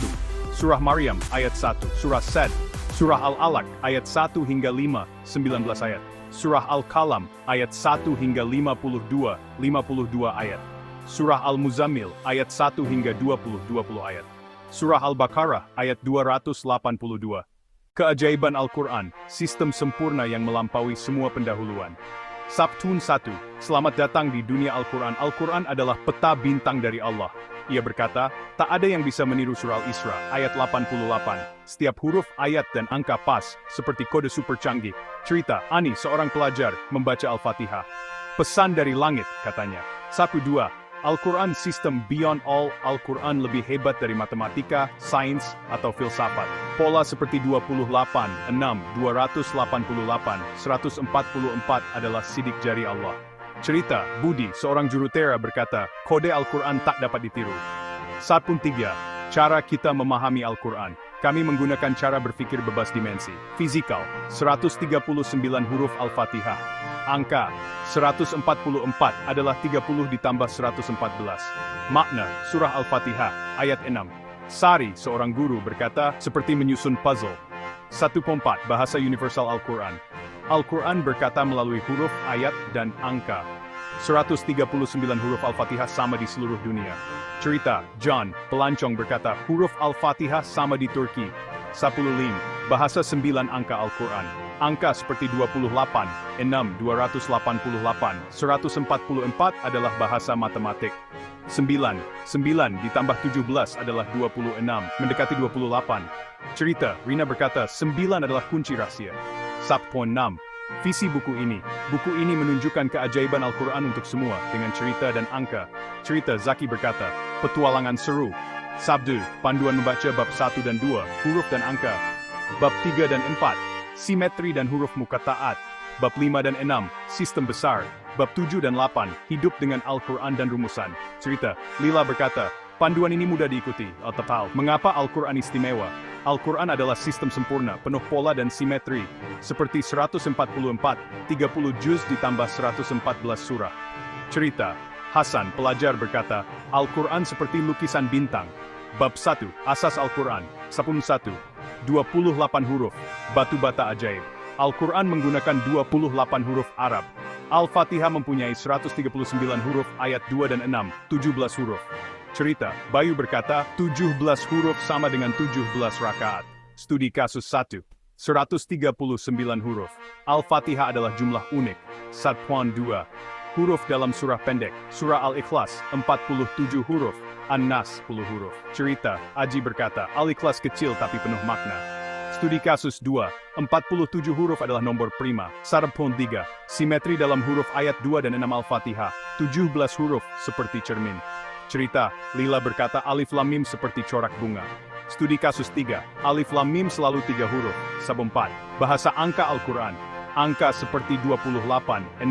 Surah Maryam, ayat 1. Surah Sad. Surah Al-Alaq, ayat 1 hingga 5, 19 ayat. Surah Al-Qalam, ayat 1 hingga 52, 52 ayat. Surah Al-Muzammil, ayat 1 hingga 20, 20 ayat. Surah Al-Baqarah, ayat 282. Keajaiban Al-Quran, sistem sempurna yang melampaui semua pendahuluan. Sabtun 1, selamat datang di dunia Al-Quran. Al-Quran adalah peta bintang dari Allah. Ia berkata, tak ada yang bisa meniru surah Al-Isra, ayat 88. Setiap huruf, ayat dan angka pas, seperti kode super canggih. Cerita, Ani, seorang pelajar, membaca Al-Fatihah. Pesan dari langit, katanya. 1-2, Al-Quran sistem beyond all. Al-Quran lebih hebat dari matematika, sains, atau filsafat. Pola seperti 28, 6, 288, 144 adalah sidik jari Allah. Cerita, Budi, seorang jurutera berkata, kode Al-Quran tak dapat ditiru. 1.3, cara kita memahami Al-Quran. Kami menggunakan cara berpikir bebas dimensi. Fisikal, 139 huruf Al-Fatihah. Angka 144 adalah 30 ditambah 114. Makna Surah Al-Fatihah ayat 6. Sari, seorang guru, berkata, seperti menyusun puzzle. 1.4 Bahasa Universal Al-Quran. Al-Quran berkata melalui huruf, ayat, dan angka. 139 huruf Al-Fatihah sama di seluruh dunia. Cerita, John, pelancong berkata, huruf Al-Fatihah sama di Turki. 10 lim. Bahasa 9 angka Al-Quran. Angka seperti 28, 6, 288, 144 adalah bahasa matematik. 9 ditambah 17 adalah 26, mendekati 28. Cerita, Rina berkata, 9 adalah kunci rahasia. 1.6 Visi buku ini menunjukkan keajaiban Al-Quran untuk semua, dengan cerita dan angka. Cerita, Zaki berkata, petualangan seru. Sabdu, panduan membaca bab 1 dan 2, huruf dan angka. Bab 3 dan 4, simetri dan huruf muqatta'at. Bab 5 dan 6, sistem besar. Bab 7 dan 8, hidup dengan Al-Quran dan rumusan. Cerita, Lila berkata, panduan ini mudah diikuti. Al-Tafal, mengapa Al-Quran istimewa? Al-Quran adalah sistem sempurna, penuh pola dan simetri. Seperti 144, 30 juz ditambah 114 surah. Cerita, Hasan, pelajar berkata, Al-Quran seperti lukisan bintang. Bab 1, Asas Al-Quran, 11, 28 huruf, batu bata ajaib. Al-Quran menggunakan 28 huruf Arab. Al-Fatihah mempunyai 139 huruf, ayat 2 dan 6, 17 huruf. Cerita, Bayu berkata, 17 huruf sama dengan 17 rakaat. Studi kasus 1, 139 huruf. Al-Fatihah adalah jumlah unik. 1.2 huruf dalam surah pendek. Surah Al-Ikhlas, 47 huruf. An-Nas, 10 huruf. Cerita, Aji berkata, Al-Ikhlas kecil tapi penuh makna. Studi kasus 2, 47 huruf adalah nomor prima. 1.3 simetri dalam huruf ayat 2 dan 6 Al-Fatihah. 17 huruf, seperti cermin. Cerita, Lila berkata Alif Lam Mim seperti corak bunga. Studi kasus 3, Alif Lam Mim selalu 3 huruf. 1.4 bahasa angka Al-Quran. Angka seperti 28, 6,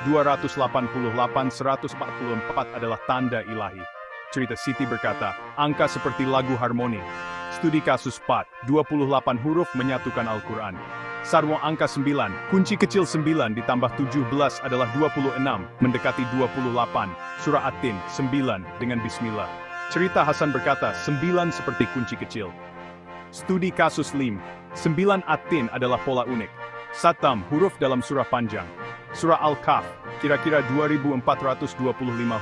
288, 144 adalah tanda ilahi. Cerita, Siti berkata, angka seperti lagu harmoni. Studi kasus 4, 28 huruf menyatukan Al-Quran. Sarwa angka 9, kunci kecil 9 ditambah 17 adalah 26, mendekati 28. Surah At-Tin, 9, dengan Bismillah. Cerita, Hasan berkata, 9 seperti kunci kecil. Studi kasus 5, 9 At-Tin adalah pola unik. Satam, huruf dalam surah panjang. Surah Al-Kahf, kira-kira 2425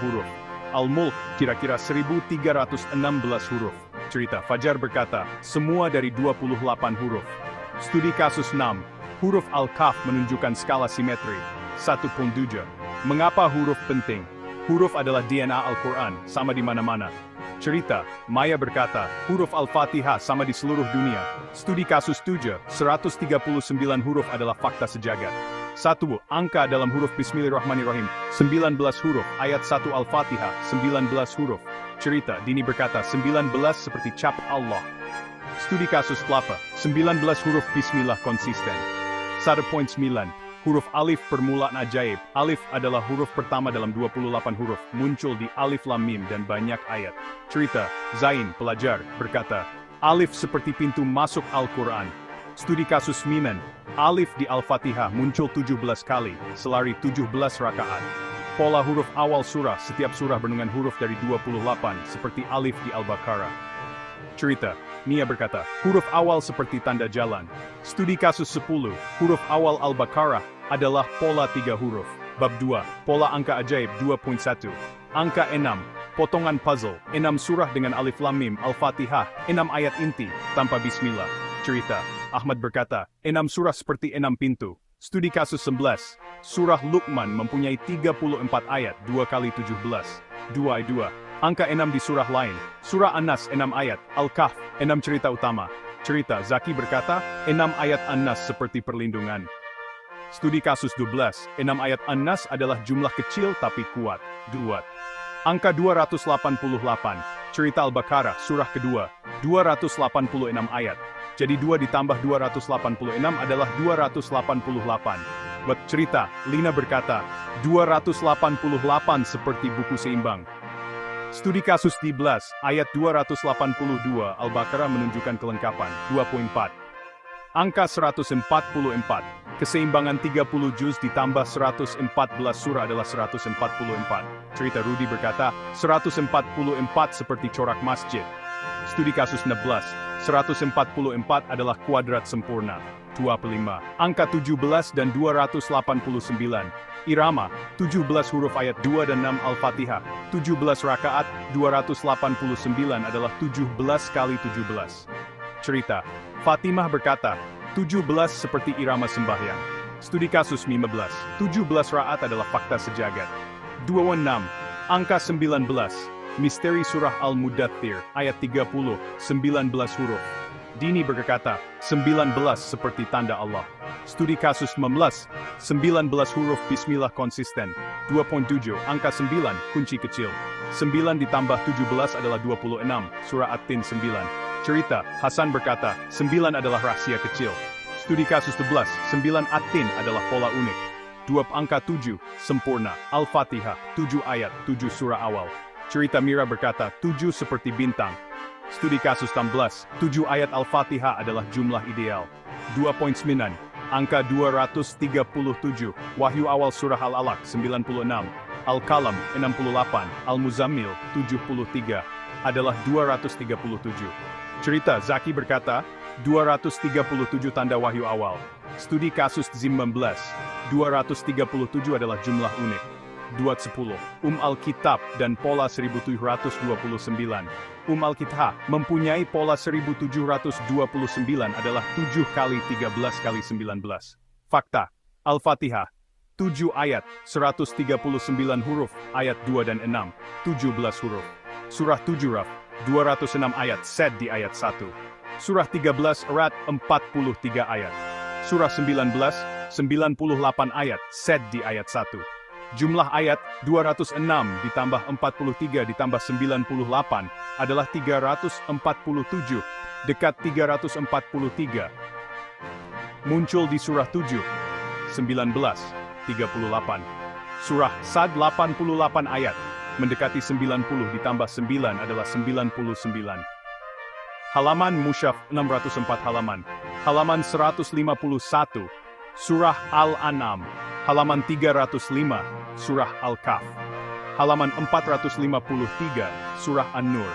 huruf. Al-Mulk, kira-kira 1316 huruf. Cerita, Fajar berkata, semua dari 28 huruf. Studi kasus 6, huruf Al-Kahf menunjukkan skala simetri. 1.7 mengapa huruf penting? Huruf adalah DNA Al-Quran, sama di mana-mana. Cerita, Maya berkata, huruf Al-Fatihah sama di seluruh dunia. Studi kasus 7, 139 huruf adalah fakta sejagat. 1. Angka dalam huruf Bismillahirrahmanirrahim, 19 huruf, ayat 1 Al-Fatihah, 19 huruf. Cerita, Dini berkata, 19 seperti cap Allah. Studi kasus 8, 19 huruf Bismillah konsisten. 1.9 huruf Alif permulaan ajaib. Alif adalah huruf pertama dalam 28 huruf, muncul di Alif Lam Mim dan banyak ayat. Cerita, Zain, pelajar, berkata, Alif seperti pintu masuk Al-Quran. Studi kasus 9, Alif di Al-Fatihah muncul 17 kali, selari 17 rakaat. Pola huruf awal surah, setiap surah dengan huruf dari 28, seperti Alif di Al-Baqarah. Cerita, Nia berkata, huruf awal seperti tanda jalan. Studi kasus 10, huruf awal Al-Baqarah adalah pola 3 huruf. Bab 2, pola angka ajaib 2.1. Angka 6, potongan puzzle, 6 surah dengan Alif Lam Mim, Al-Fatihah, 6 ayat inti, tanpa Bismillah. Cerita, Ahmad berkata, 6 surah seperti 6 pintu. Studi kasus 11, surah Luqman mempunyai 34 ayat, 2 kali 17. 2. Angka 6 di surah lain. Surah An-Nas 6 ayat, Al-Kahf 6 cerita utama. Cerita, Zaki berkata, 6 ayat An-Nas seperti perlindungan. Studi kasus 12, 6 ayat An-Nas adalah jumlah kecil tapi kuat. 2. Angka 288, cerita Al-Baqarah, surah kedua, 286 ayat. Jadi 2 ditambah 286 adalah 288. Buat cerita, Lina berkata, 288 seperti buku seimbang. Studi kasus 13, ayat 282, Al-Baqarah menunjukkan kelengkapan. 2.4. Angka 144, Keseimbangan 30 juz ditambah 114 surah adalah 144. Cerita Rudi berkata, 144 seperti corak masjid. Studi kasus 16, 144 adalah kuadrat sempurna. 25. Angka 17 dan 289. Irama, 17 huruf ayat 2 dan 6 Al-Fatihah. 17 rakaat, 289 adalah 17 kali 17. Cerita, Fatimah berkata, 17 seperti irama sembahyang. Studi kasus 15, 17 rakaat adalah fakta sejagat. 26. Angka 19. Misteri surah Al-Mudaththir, ayat 30, 19 huruf. Dini berkata, 19 seperti tanda Allah. Studi kasus 19, 19 huruf Bismillah konsisten. 2.7, angka 9, kunci kecil. 9 ditambah 17 adalah 26, surah At-Tin 9. Cerita, Hasan berkata, 9 adalah rahasia kecil. Studi kasus 11, 9 At-Tin adalah pola unik. 2 angka 7, sempurna. Al-Fatihah, 7 ayat, 7 surah awal. Cerita Mira berkata, 7 seperti bintang. Studi kasus 16, 7 ayat Al-Fatihah adalah jumlah ideal. 2.9, angka 237, Wahyu awal surah Al-Alaq 96, Al-Qalam 68, Al-Muzammil 73, adalah 237. Cerita Zaki berkata, 237 tanda wahyu awal. Studi kasus 19, 237 adalah jumlah unik. 210, Al-Kitab dan pola 1729. Al-Kitab mempunyai pola 1729 adalah 7 kali 13 kali 19. Fakta, Al-Fatihah, 7 ayat, 139 huruf, ayat 2 dan 6, 17 huruf. Surah 7 Raf, 206 ayat, Sed di ayat 1. Surah 13 Rad, 43 ayat. Surah 19, 98 ayat, Sed di ayat 1. Jumlah ayat 206 ditambah 43 ditambah 98 adalah 347, dekat 343. Muncul di surah 7, 19, 38. Surah Sad 88 ayat, mendekati 90 ditambah 9 adalah 99. Halaman Mushaf 604 halaman. Halaman 151, Surah Al-An'am. Halaman 305, Surah Al-Kahf. Halaman 453, Surah An-Nur.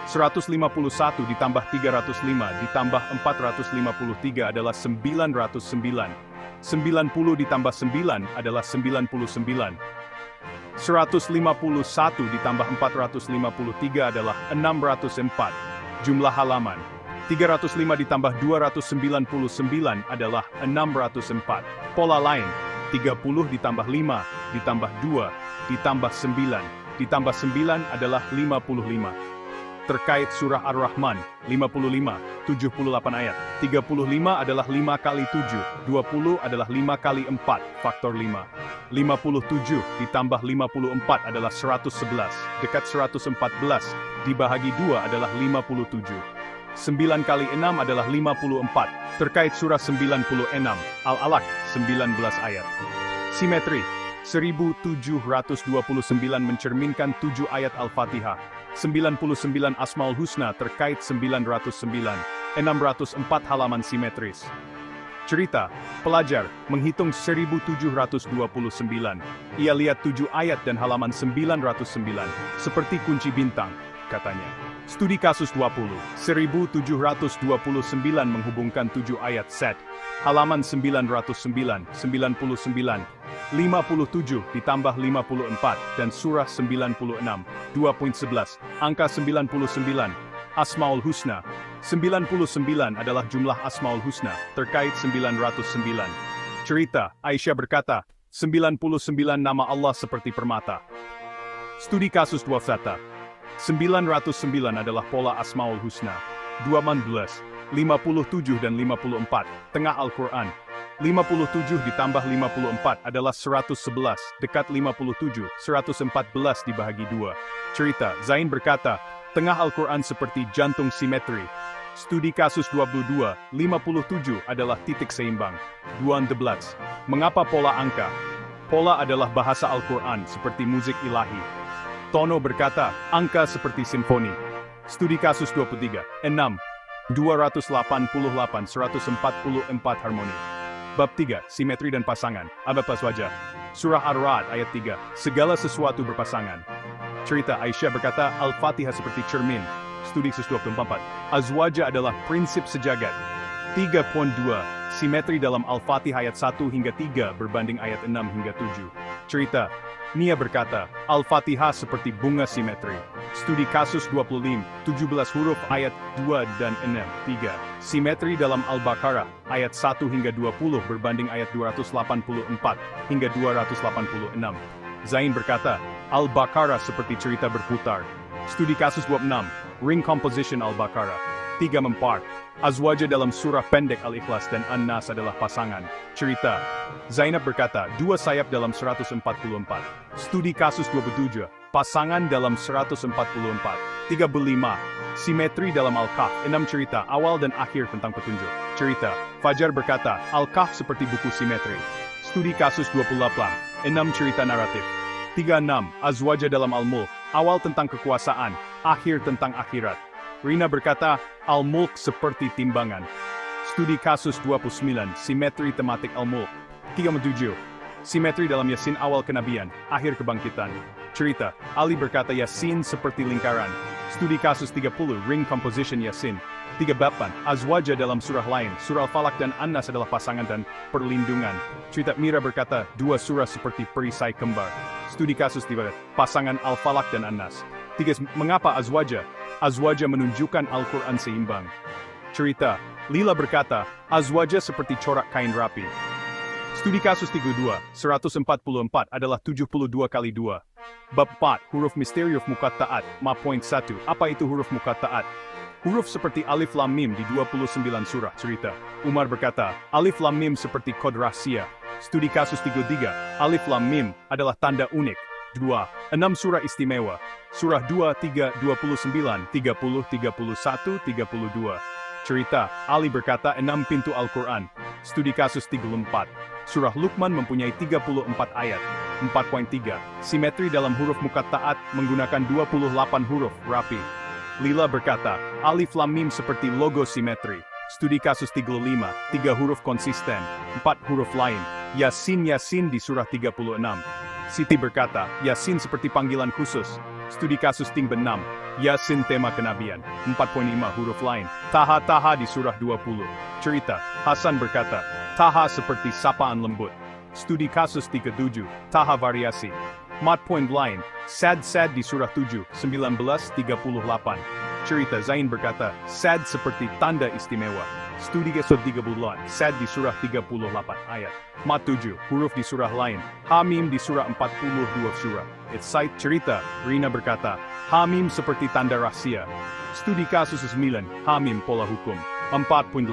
151 ditambah 305 ditambah 453 adalah 909. 90 ditambah 9 adalah 99. 151 ditambah 453 adalah 604. Jumlah halaman. 305 ditambah 299 adalah 604. Pola lain. 30 ditambah 5, ditambah 2, ditambah 9, ditambah 9 adalah 55. Terkait surah Ar-Rahman, 55, 78 ayat. 35 adalah 5 kali 7, 20 adalah 5 kali 4, faktor 5. 57 ditambah 54 adalah 111, dekat 114, dibahagi 2 adalah 57. 9 kali 6 adalah 54, terkait surah 96, Al-Alaq, 19 ayat. Simetri, 1729 mencerminkan 7 ayat Al-Fatihah, 99 Asmaul Husna terkait 909, 604 halaman simetris. Cerita, pelajar, menghitung 1729. Ia lihat 7 ayat dan halaman 909, seperti kunci bintang, katanya. Studi kasus 20, 1729 menghubungkan 7 ayat set. Halaman 909, 99, 57 ditambah 54, dan surah 96, 2.11, angka 99, Asmaul Husna. 99 adalah jumlah Asmaul Husna, terkait 909. Cerita, Aisyah berkata, 99 nama Allah seperti permata. Studi kasus 21. 909 adalah pola Asmaul Husna. 12, 57 dan 54, tengah Al-Quran. 57 ditambah 54 adalah 111, dekat 57, 114 dibahagi 2. Cerita, Zain berkata, tengah Al-Quran seperti jantung simetri. Studi kasus 22, 57 adalah titik seimbang. 12, mengapa pola angka? Pola adalah bahasa Al-Quran seperti musik ilahi. Tono berkata, angka seperti simfoni. Studi kasus 23, 6, 288, 144 harmoni. Bab 3, Simetri dan Pasangan, Abad Wajah. Surah Ar-Ra'd ayat 3, segala sesuatu berpasangan. Cerita Aisyah berkata, Al-Fatihah seperti cermin. Studi 124. Azwaja adalah prinsip sejagat. 3.2, Simetri dalam Al-Fatihah ayat 1 hingga 3 berbanding ayat 6 hingga 7. Cerita Nia berkata, Al-Fatihah seperti bunga simetri. Studi kasus 25, 17 huruf ayat 2 dan 6. 3. Simetri dalam Al-Baqarah, ayat 1 hingga 20 berbanding ayat 284 hingga 286. Zain berkata, Al-Baqarah seperti cerita berputar. Studi kasus 26, Ring Composition Al-Baqarah. 3/4. Azwaja dalam surah pendek Al-Ikhlas dan An-Nas adalah pasangan. Cerita Zainab berkata, dua sayap dalam 144. Studi kasus 27, pasangan dalam 144. 35. Simetri dalam Al-Kahf, 6 cerita awal dan akhir tentang petunjuk. Cerita Fajar berkata, Al-Kahf seperti buku simetri. Studi kasus 28, 6 cerita naratif. 36. Azwaja dalam Al-Mulk, awal tentang kekuasaan, akhir tentang akhirat. Rina berkata, Al-Mulk seperti timbangan. Studi kasus 29, Simetri tematik Al-Mulk. 37. Simetri dalam Yasin awal kenabian, akhir kebangkitan. Cerita, Ali berkata Yasin seperti lingkaran. Studi kasus 30, Ring Composition Yasin. 38. Azwaja dalam surah lain, surah Al-Falaq dan An-Nas adalah pasangan dan perlindungan. Cerita Mira berkata, dua surah seperti perisai kembar. Studi kasus 3, pasangan Al-Falaq dan An-Nas. 3. Mengapa Azwaja? Azwaja menunjukkan Al-Quran seimbang. Cerita, Lila berkata, Azwaja seperti corak kain rapi. Studi kasus 32, 144 adalah 72 kali 2. Bab 4, huruf misteri muqatta'at, Ma.1, apa itu huruf muqatta'at? Huruf seperti Alif Lam Mim di 29 surah. Cerita, Umar berkata, Alif Lam Mim seperti kod rahasia. Studi kasus 33, Alif Lam Mim adalah tanda unik. 2. 6 surah istimewa. Surah 2, 3, 29, 30, 31, 32. Cerita, Ali berkata 6 pintu Al-Quran. Studi kasus 34. Surah Luqman mempunyai 34 ayat. 4.3. Simetri dalam huruf muqatta'at menggunakan 28 huruf rapi. Lila berkata, Alif Lam Mim seperti logo simetri. Studi kasus 35, 3 huruf konsisten, 4 huruf lain. Yasin di surah 36. Siti berkata, Yasin seperti panggilan khusus. Studi kasus 6, Yasin tema kenabian, 4.5 huruf lain. Taha di surah 20. Cerita, Hasan berkata, Taha seperti sapaan lembut. Studi kasus 37, Taha variasi. Mat point lain, Sad di surah 7, 1938. Cerita Zain berkata, Sad seperti tanda istimewa. Studi kasus 38, Sad di surah 38 ayat. Mat 7, huruf di surah lain. Hamim di surah 42 surah. Site cerita, Rina berkata, Hamim seperti tanda rahasia. Studi kasus 9, Hamim pola hukum. 4.8,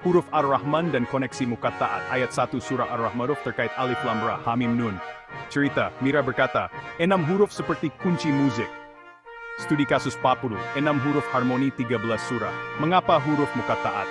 huruf Ar-Rahman dan koneksi muqatta'at. Ayat 1 surah Ar-Rahman terkait Alif Lam Ra, Hamim Nun. Cerita, Mira berkata, 6 huruf seperti kunci musik. Studi kasus 40, 6 huruf harmoni 13 surah. Mengapa huruf muqatta'at?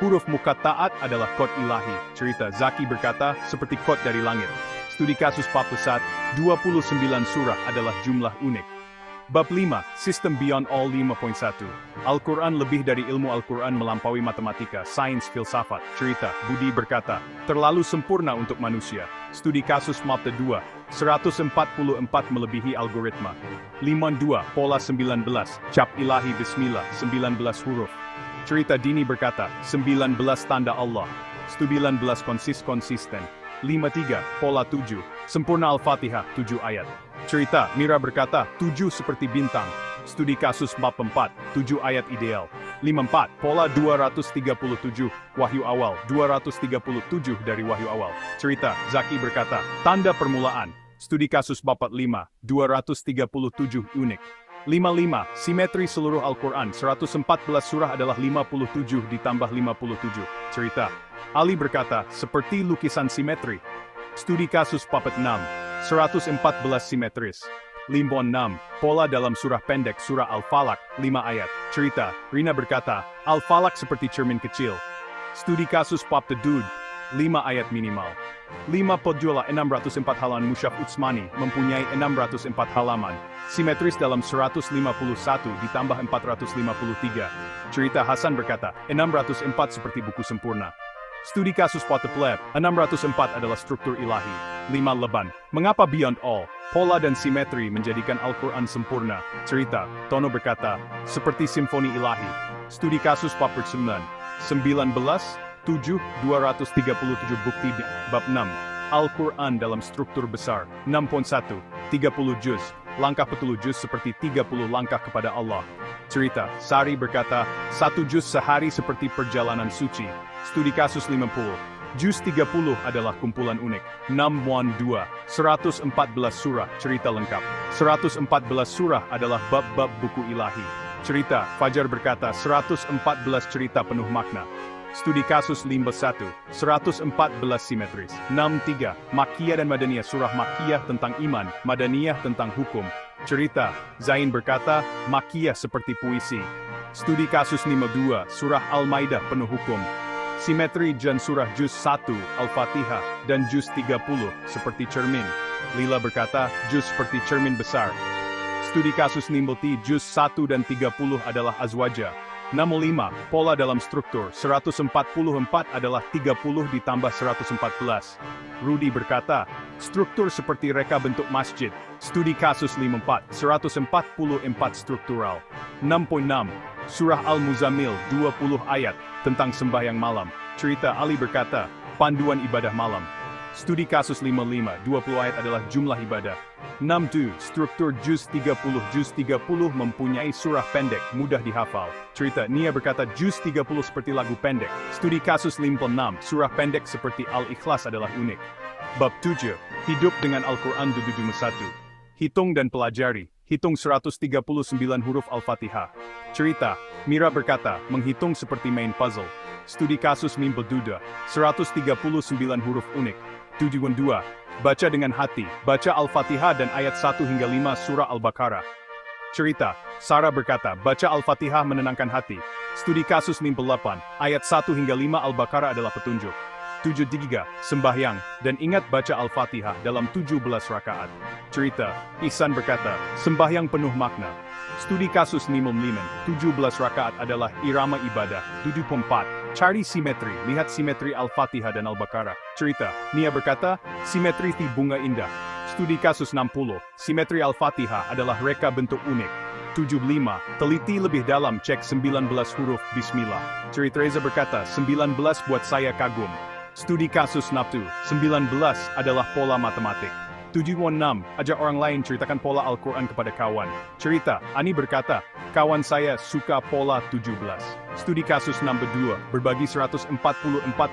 Huruf muqatta'at adalah kod ilahi. Cerita Zaki berkata, seperti kod dari langit. Studi kasus 41, 29 surah adalah jumlah unik. Bab 5, Sistem Beyond All 5.1. Al-Quran lebih dari ilmu Al-Quran melampaui matematika, sains, filsafat. Cerita, Budi berkata, terlalu sempurna untuk manusia. Studi kasus Mapta 2, 144 melebihi algoritma. 52, Pola 19, Cap ilahi Bismillah, 19 huruf. Cerita Dini berkata, 19 tanda Allah. 19 konsisten. 53, Pola 7, Sempurna Al-Fatihah, 7 ayat. Cerita, Mira berkata, 7 seperti bintang. Studi kasus bab 4, 7 ayat ideal. 54, Pola 237, Wahyu Awal, 237 dari Wahyu Awal. Cerita, Zaki berkata, tanda permulaan. Studi kasus bab 45, 237 unik. 55, Simetri seluruh Al-Quran, 114 surah adalah 57 ditambah 57. Cerita, Ali berkata, seperti lukisan simetri. Studi kasus Papet 6, 114 simetris. 56, Pola dalam surah pendek surah Al-Falaq, 5 ayat. Cerita, Rina berkata, Al-Falaq seperti cermin kecil. Studi kasus Papet Dud, 5 ayat minimal. 5 Podjola 604 halaman Mushaf Utsmani mempunyai 604 halaman. Simetris dalam 151 ditambah 453. Cerita Hasan berkata, 604 seperti buku sempurna. Studi kasus Potepleb, 604 adalah struktur ilahi. 5 Leban. Mengapa beyond all, pola dan simetri menjadikan Al-Quran sempurna? Cerita, Tono berkata, seperti simfoni ilahi. Studi kasus Papert 9, 19, 7, 237 bukti bab 6. Al-Quran dalam struktur besar. 6.1, 30 juz. Langkah petulu juz seperti 30 langkah kepada Allah. Cerita, Sari berkata, 1 juz sehari seperti perjalanan suci. Studi kasus 50. Juz 30 adalah kumpulan unik. 6.2, 114 surah, cerita lengkap. 114 surah adalah bab-bab buku ilahi. Cerita, Fajar berkata, 114 cerita penuh makna. Studi kasus 51, 114 simetris. 63, Makkiyah dan Madaniyah. Surah Makkiyah tentang iman, Madaniyah tentang hukum. Cerita, Zain berkata, Makkiyah seperti puisi. Studi kasus 52, Surah Al-Maidah penuh hukum. Simetri dan surah juz 1, Al-Fatihah, dan juz 30, seperti cermin. Lila berkata, juz seperti cermin besar. Studi kasus Nimblti juz 1 dan 30 adalah azwaja. 65, pola dalam struktur, 144 adalah 30 ditambah 114. Rudi berkata, struktur seperti reka bentuk masjid. Studi kasus 54, 144 struktural. 6.6, Surah Al-Muzammil, 20 ayat, tentang sembahyang malam. Cerita, Ali berkata, panduan ibadah malam. Studi kasus 55, 20 ayat adalah jumlah ibadah. 62, struktur juz 30. Juz 30 mempunyai surah pendek, mudah dihafal. Cerita, Nia berkata juz 30 seperti lagu pendek. Studi kasus 56, surah pendek seperti Al-Ikhlas adalah unik. Bab 7, hidup dengan Al-Quran 71. Hitung dan pelajari. Hitung 139 huruf Al-Fatihah. Cerita, Mira berkata, menghitung seperti main puzzle. Studi kasus Mimpi Duda, 139 huruf unik. Tujuan 2, baca dengan hati, baca Al-Fatihah dan ayat 1 hingga 5 surah Al-Baqarah. Cerita, Sarah berkata, baca Al-Fatihah menenangkan hati. Studi kasus Mimpi 8, ayat 1 hingga 5 Al-Baqarah adalah petunjuk. 7.3, sembahyang, dan ingat baca Al-Fatihah dalam 17 rakaat. Cerita, Ihsan berkata, sembahyang penuh makna. Studi kasus Mimul Liman, 17 rakaat adalah irama ibadah. 7.4, cari simetri, lihat simetri Al-Fatihah dan Al-Baqarah. Cerita, Nia berkata, simetri ti bunga indah. Studi kasus 60, simetri Al-Fatihah adalah reka bentuk unik. 75, teliti lebih dalam, cek 19 huruf Bismillah. Cerita Reza berkata, 19 buat saya kagum. Studi kasus Naftu, 19 adalah pola matematik. 716, ajar orang lain ceritakan pola Al-Quran kepada kawan. Cerita, Ani berkata, kawan saya suka pola 17. Studi kasus 62, berbagi 144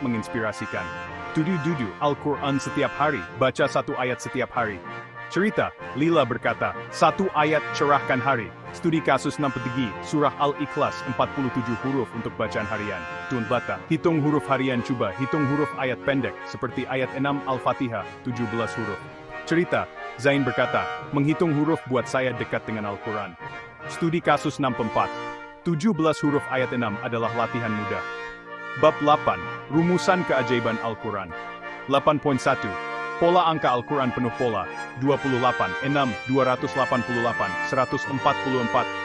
menginspirasikan. Dudu Al-Quran setiap hari, baca 1 ayat setiap hari. Cerita, Lila berkata, 1 ayat cerahkan hari. Studi kasus 63, surah Al-Ikhlas 47 huruf untuk bacaan harian. Tun Bata, hitung huruf harian, coba hitung huruf ayat pendek, seperti ayat 6 Al-Fatihah, 17 huruf. Cerita, Zain berkata, menghitung huruf buat saya dekat dengan Al-Quran. Studi kasus 64, 17 huruf ayat 6 adalah latihan mudah. Bab 8, rumusan keajaiban Al-Quran. 8.1, pola angka Al-Quran penuh pola, 28, 6, 288, 144,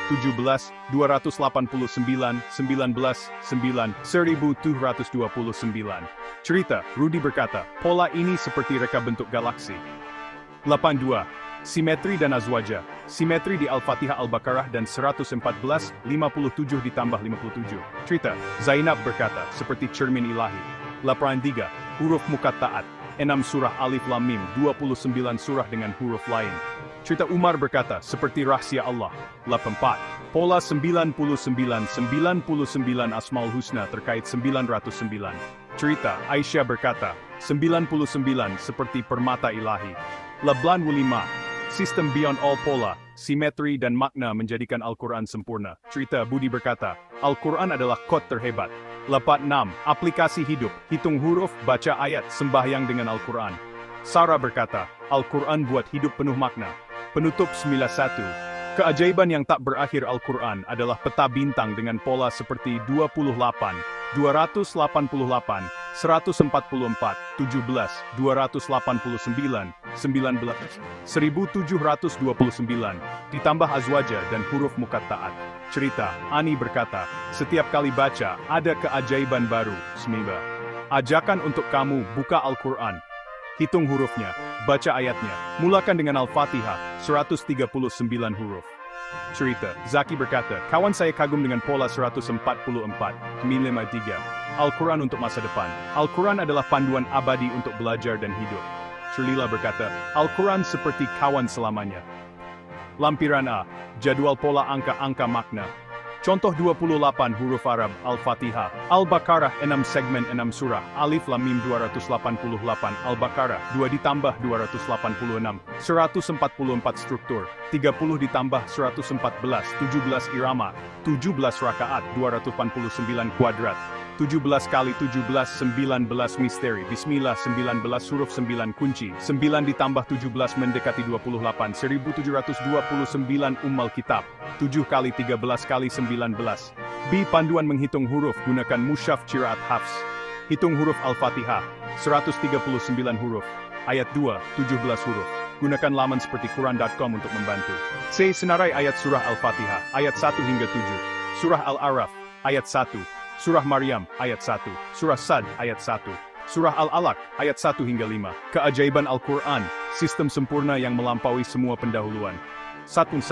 17, 289, 19, 9, 1729. Cerita, Rudi berkata, pola ini seperti reka bentuk galaksi. 82, simetri dan azwaja. Simetri di Al-Fatihah, Al-Baqarah dan 114, 57 ditambah 57. Cerita, Zainab berkata, seperti cermin ilahi. 83, huruf muqatta'at. 6 surah Alif Lam Mim, 29 surah dengan huruf lain. Cerita Umar berkata, seperti rahasia Allah. 84, pola 99, 99 Asmaul Husna terkait 909. Cerita, Aisyah berkata, 99 seperti permata ilahi. 85, sistem beyond all pola, simetri dan makna menjadikan Al-Quran sempurna. Cerita, Budi berkata, Al-Quran adalah kod terhebat. 86, aplikasi hidup, hitung huruf, baca ayat, sembahyang dengan Al-Quran. Sarah berkata, Al-Quran buat hidup penuh makna. Penutup 91, keajaiban yang tak berakhir Al-Quran adalah peta bintang dengan pola seperti 28, 288, 144, 17, 289, 19, 1729, ditambah azwaja dan huruf muqatta'at. Cerita, Ani berkata, setiap kali baca, ada keajaiban baru. Semibah. Ajakan untuk kamu buka Al-Quran. Hitung hurufnya, baca ayatnya. Mulakan dengan Al-Fatihah, 139 huruf. Cerita, Zaki berkata, kawan saya kagum dengan pola 144, 553. Al-Quran untuk masa depan. Al-Quran adalah panduan abadi untuk belajar dan hidup. Lila berkata, Al-Quran seperti kawan selamanya. Lampiran A, jadwal pola angka-angka makna. Contoh 28 huruf Arab, Al-Fatihah, Al-Baqarah 6 segmen 6 surah, Alif Lam Mim 288, Al-Baqarah 2 ditambah 286, 144 struktur, 30 ditambah 114, 17 irama, 17 rakaat, 249 kuadrat, 17 kali 17, 19 misteri, Bismillah 19 huruf 9 kunci, 9 ditambah 17 mendekati 28, 1729 Kitab, 7 kali 13 kali 19. B. Panduan menghitung huruf, gunakan Mushaf Qiraat Hafs. Hitung huruf Al-Fatihah, 139 huruf. Ayat 2, 17 huruf. Gunakan laman seperti Quran.com untuk membantu. C. Senarai ayat surah Al-Fatihah, ayat 1 hingga 7. Surah Al-Araf, ayat 1. Surah Maryam, ayat 1. Surah Sad, ayat 1. Surah Al-Alaq, ayat 1 hingga 5. Keajaiban Al-Quran, sistem sempurna yang melampaui semua pendahuluan. 1.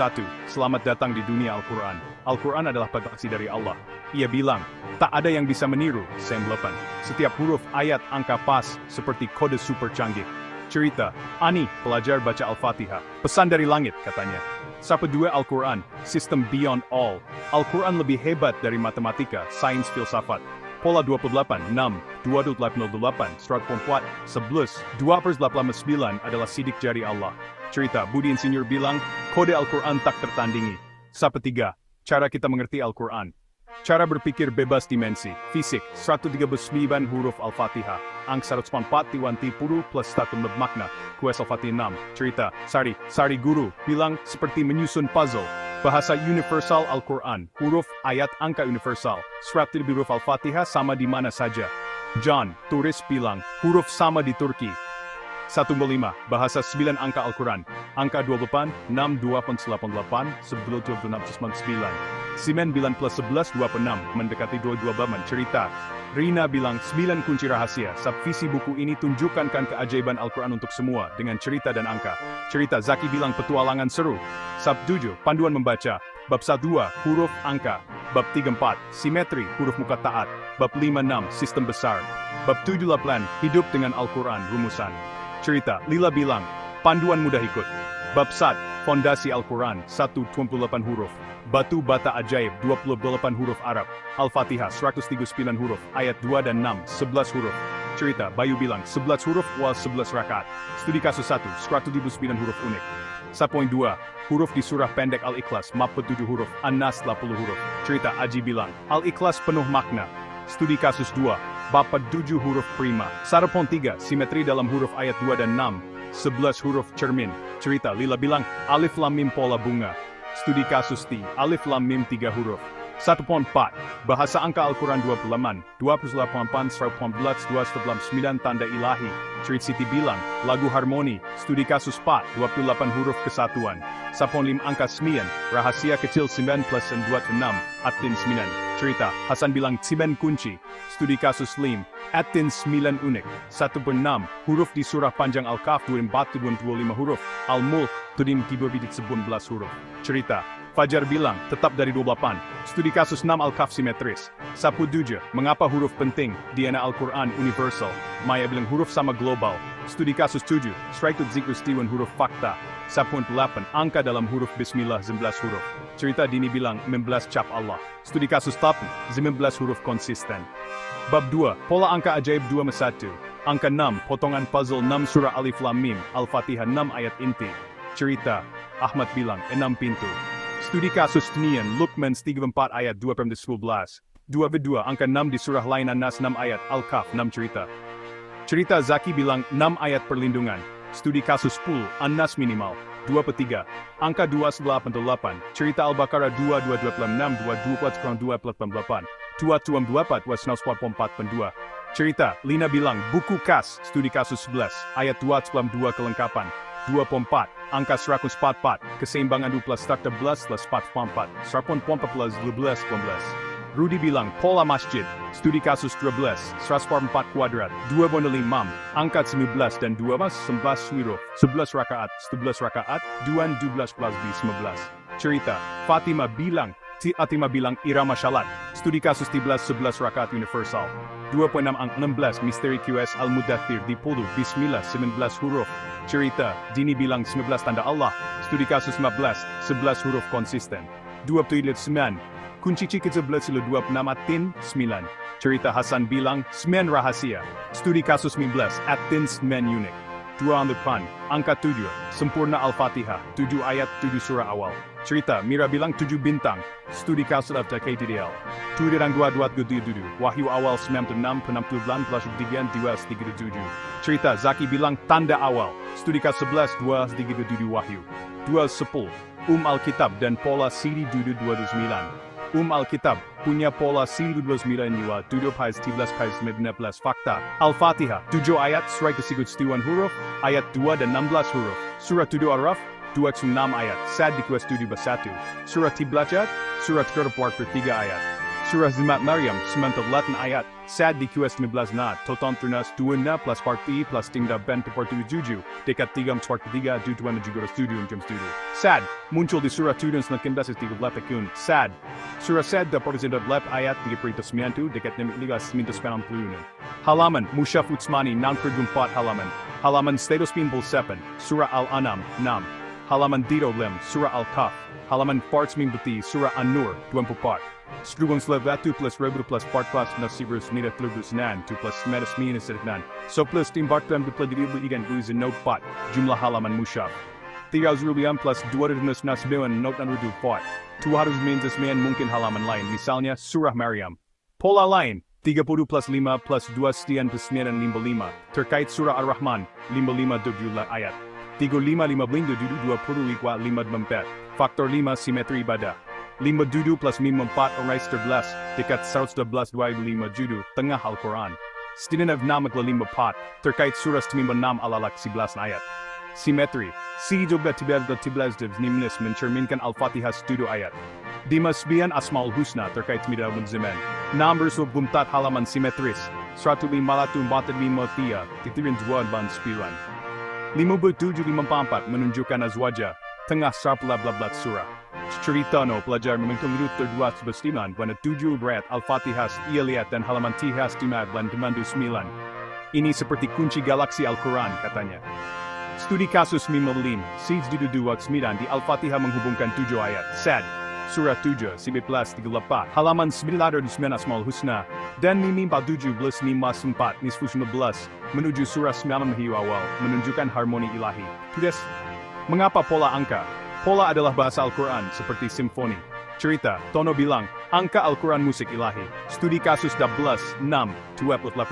Selamat datang di dunia Al-Quran. Al-Quran adalah bagasi dari Allah. Ia bilang, tak ada yang bisa meniru, semblepan. Setiap huruf ayat angka pas, seperti kode super canggih. Cerita, Ani, pelajar baca Al-Fatihah. Pesan dari langit, katanya. 2. Al-Quran, sistem beyond all. Al-Quran lebih hebat dari matematika, sains filsafat. Pola 28, 6, 2808, 104, 11, 2/89 adalah sidik jari Allah. Cerita, Budi Insinyur bilang, kode Al-Quran tak tertandingi. 3. Cara kita mengerti Al-Quran. Cara berpikir bebas dimensi, fisik, 139 huruf Al-Fatihah, angk 104 tiwanti puru plus 1 makna, kues Al-Fatihah 6. Cerita, Sari Guru, bilang seperti menyusun puzzle. Bahasa universal Al-Quran, huruf, ayat, angka universal, 100 huruf Al-Fatihah sama di mana saja. John, turis bilang, huruf sama di Turki. 1/5, bahasa 9 angka Al-Quran, angka 28, 6, 2.88, 11, 9 plus 11, 26, mendekati 22 baman. Cerita, Rina bilang 9 kunci rahasia, subvisi buku ini tunjukkan keajaiban Al-Quran untuk semua, dengan cerita dan angka. Cerita, Zaki bilang petualangan seru. 7, panduan membaca, bab 1-2, huruf angka, bab 3-4, simetri, huruf muka taat, bab 5-6, sistem besar, bab 7-8, hidup dengan Al-Quran, rumusan. Cerita, Lila bilang, panduan mudah ikut. Bab 1, fondasi Al-Quran, 128 huruf. Batu bata ajaib, 28 huruf Arab. Al-Fatihah, 139 huruf. Ayat 2 dan 6, 11 huruf. Cerita, Bayu bilang, 11 huruf wal 11 rakaat. Studi kasus 1, 109 huruf unik. 1.2, huruf di surah pendek Al-Ikhlas, 47 huruf. An-Nas, 80 huruf. Cerita, Aji bilang, Al-Ikhlas penuh makna. Studi kasus 2, bab 7 huruf prima. 1.3, simetri dalam huruf ayat 2 dan 6, 11 huruf cermin. Cerita, Lila bilang, Alif Lam Mim pola bunga. Studi kasus T, Alif Lam Mim 3 huruf. 1.4, bahasa angka Al-Quran 28, 288, 114, 219 tanda ilahi. Cerit Siti bilang, lagu harmoni, studi kasus 4, 28 huruf kesatuan. 1.5 angka 9, rahasia kecil 9 plus 26, atin 9. Cerita, Hasan bilang 9 kunci, studi kasus 5, atin 9 unik. 1.6, huruf di surah panjang Al-Kahf 24-25 huruf. Al-Mulk, tudim 3-11 huruf. Cerita, Fajar bilang, tetap dari 28, studi kasus 6 Al-Kahf simetris. 1.7, mengapa huruf penting, DNA Al-Quran universal. Maya bilang huruf sama global. Studi kasus 7, Straight Zikr Stiwan huruf fakta. 1.8, angka dalam huruf Bismillah 19 huruf. Cerita Dini bilang, 19 cap Allah. Studi kasus 8, 19 huruf konsisten. Bab 2, pola angka ajaib 2-1. Angka 6, potongan puzzle 6 surah Alif Lam Mim, Al-Fatihah 6 ayat inti. Cerita, Ahmad bilang, 6 pintu. Studi kasus Tnian, Luqman 34 ayat 2-11. 2/2, angka 6 di surah lain An-Nas 6 ayat, Al-Kahf 6 cerita. Cerita Zaki bilang 6 ayat perlindungan. Studi kasus 10, An-Nas minimal. 2/3, angka 288. Cerita Al-Baqarah 2226, 2248. 224 2 Cerita, Lina bilang buku kas, studi kasus 11, ayat 2 kelengkapan. 2.4, angka 144, keseimbangan 2 plus 11 plus 4.4, 1.4 plus 12, 12. Rudy bilang pola masjid. Studi kasus 12, 104 kuadrat, 2.5, angkat 19 dan 2 mas 11 huruf, 11 rakaat, 12 plus B 19. Cerita, Fatima bilang irama syalat. Studi kasus 11 rakaat universal. 2.6 ang 16 misteri QS Al-Mudathir di 10 Bismillah 19 huruf. Cerita, Dini bilang 19 tanda Allah. Studi kasus 15, 11 huruf konsisten. 29 kunci cikit 11 sila 26 9. Cerita Hasan bilang 9 rahasia. Studi kasus 19 atin 9 unik. 2 on the depan, angka 7, sempurna Al-Fatihah, 7 ayat 7 surah awal. Cerita Mira bilang 7 bintang. Studi kasus of KTDL. 2 dan 2 Wahyu awal 96 penampilan plus 3 7. Cerita Zaki bilang tanda awal. Studi kasus 11 2 Wahyu. 2 10 Alkitab dan pola CD 29. Alkitab punya pola CD 29 niwa 7 pais 13 pais 19 fakta. Al-Fatihah 7 ayat sesuai kesetujuan huruf, ayat 2 dan 16 huruf. Surah 7 Araf 2 6 ayat, sad di kuas 7 1. Surah Tiblacat, surah 3 ayat. Surah Zimat Maryam 9 ayat, sad di kuas 19 na, toton ternas 2 na plus part 3 plus tingda ben ke part 7 dekat 3 part 3 jutuan dan juga studio jam studio. Sad, muncul di surah 2 dan 19 lekun, sad. Surah sad da portizenda lep ayat 39 dekat 9 halaman, Mushaf Utsmani 4 halaman. Halaman status pinbul 7, surah Al-Anam 6. Halaman Dito Lem, Surah Al-Kaf. Halaman Parts Mingbuti, Surah An-Nur, 24. Strugong Slevatu plus Rebu plus Part plus Nasibus Nida Tlubus Nan, 2 plus Metas Minas Nan. So plus Tim Bartlam to play the Igan Blues and Note Pot, Jumla Halaman Mushaf. 3 Rubian plus 200 Nasbilan Note Anrudu Pot. 200 means this man mungkin halaman lain, misalnya Surah Maryam. Pola lain, 30 plus 5 plus 2 stian plus 9 5. Terkait Surah Ar-Rahman, 55 ayat. 35 blindo dudu 20 igual 5 mempet. Faktor 5 simetri ibadah. 5 dudu plus 5 4 orais 13. Dekat 111 25 judu tengah Al-Quran. Stinav namak 5 pot. Terkait surah 6 alalak 11 ayat. Simetri. Si juga 13 nimnis mencerminkan Al-Fatihah 7 ayat. Dimasbihan Asmaul Husna terkait mida munzimen. Nomor bumtat halaman simetris. 154 tia. Titirin 2 ban 9. 5754 menunjukkan azwaja, tengah sarplablat surah. Cerita no pelajar memengtung minut terdua sebestiman wana 7 berat Al-Fatihah ia lihat dan halaman tihas dimad dan demandu 9. Ini seperti kunci galaksi Al-Quran katanya. Studi kasus Mimelim, Seeds 9 di Al-Fatihah menghubungkan 7 ayat, sad. Surah 7, 19, 38, halaman 99 Asmaul Husna, dan Mimim 17, 4, Nisfus 19, menuju Surah 9 Hiu awal, menunjukkan harmoni ilahi. Tulis, mengapa pola angka? Pola adalah bahasa Al-Quran, seperti simfoni. Cerita, Tono bilang, angka Al-Quran musik ilahi. Studi kasus 12, 6, 28,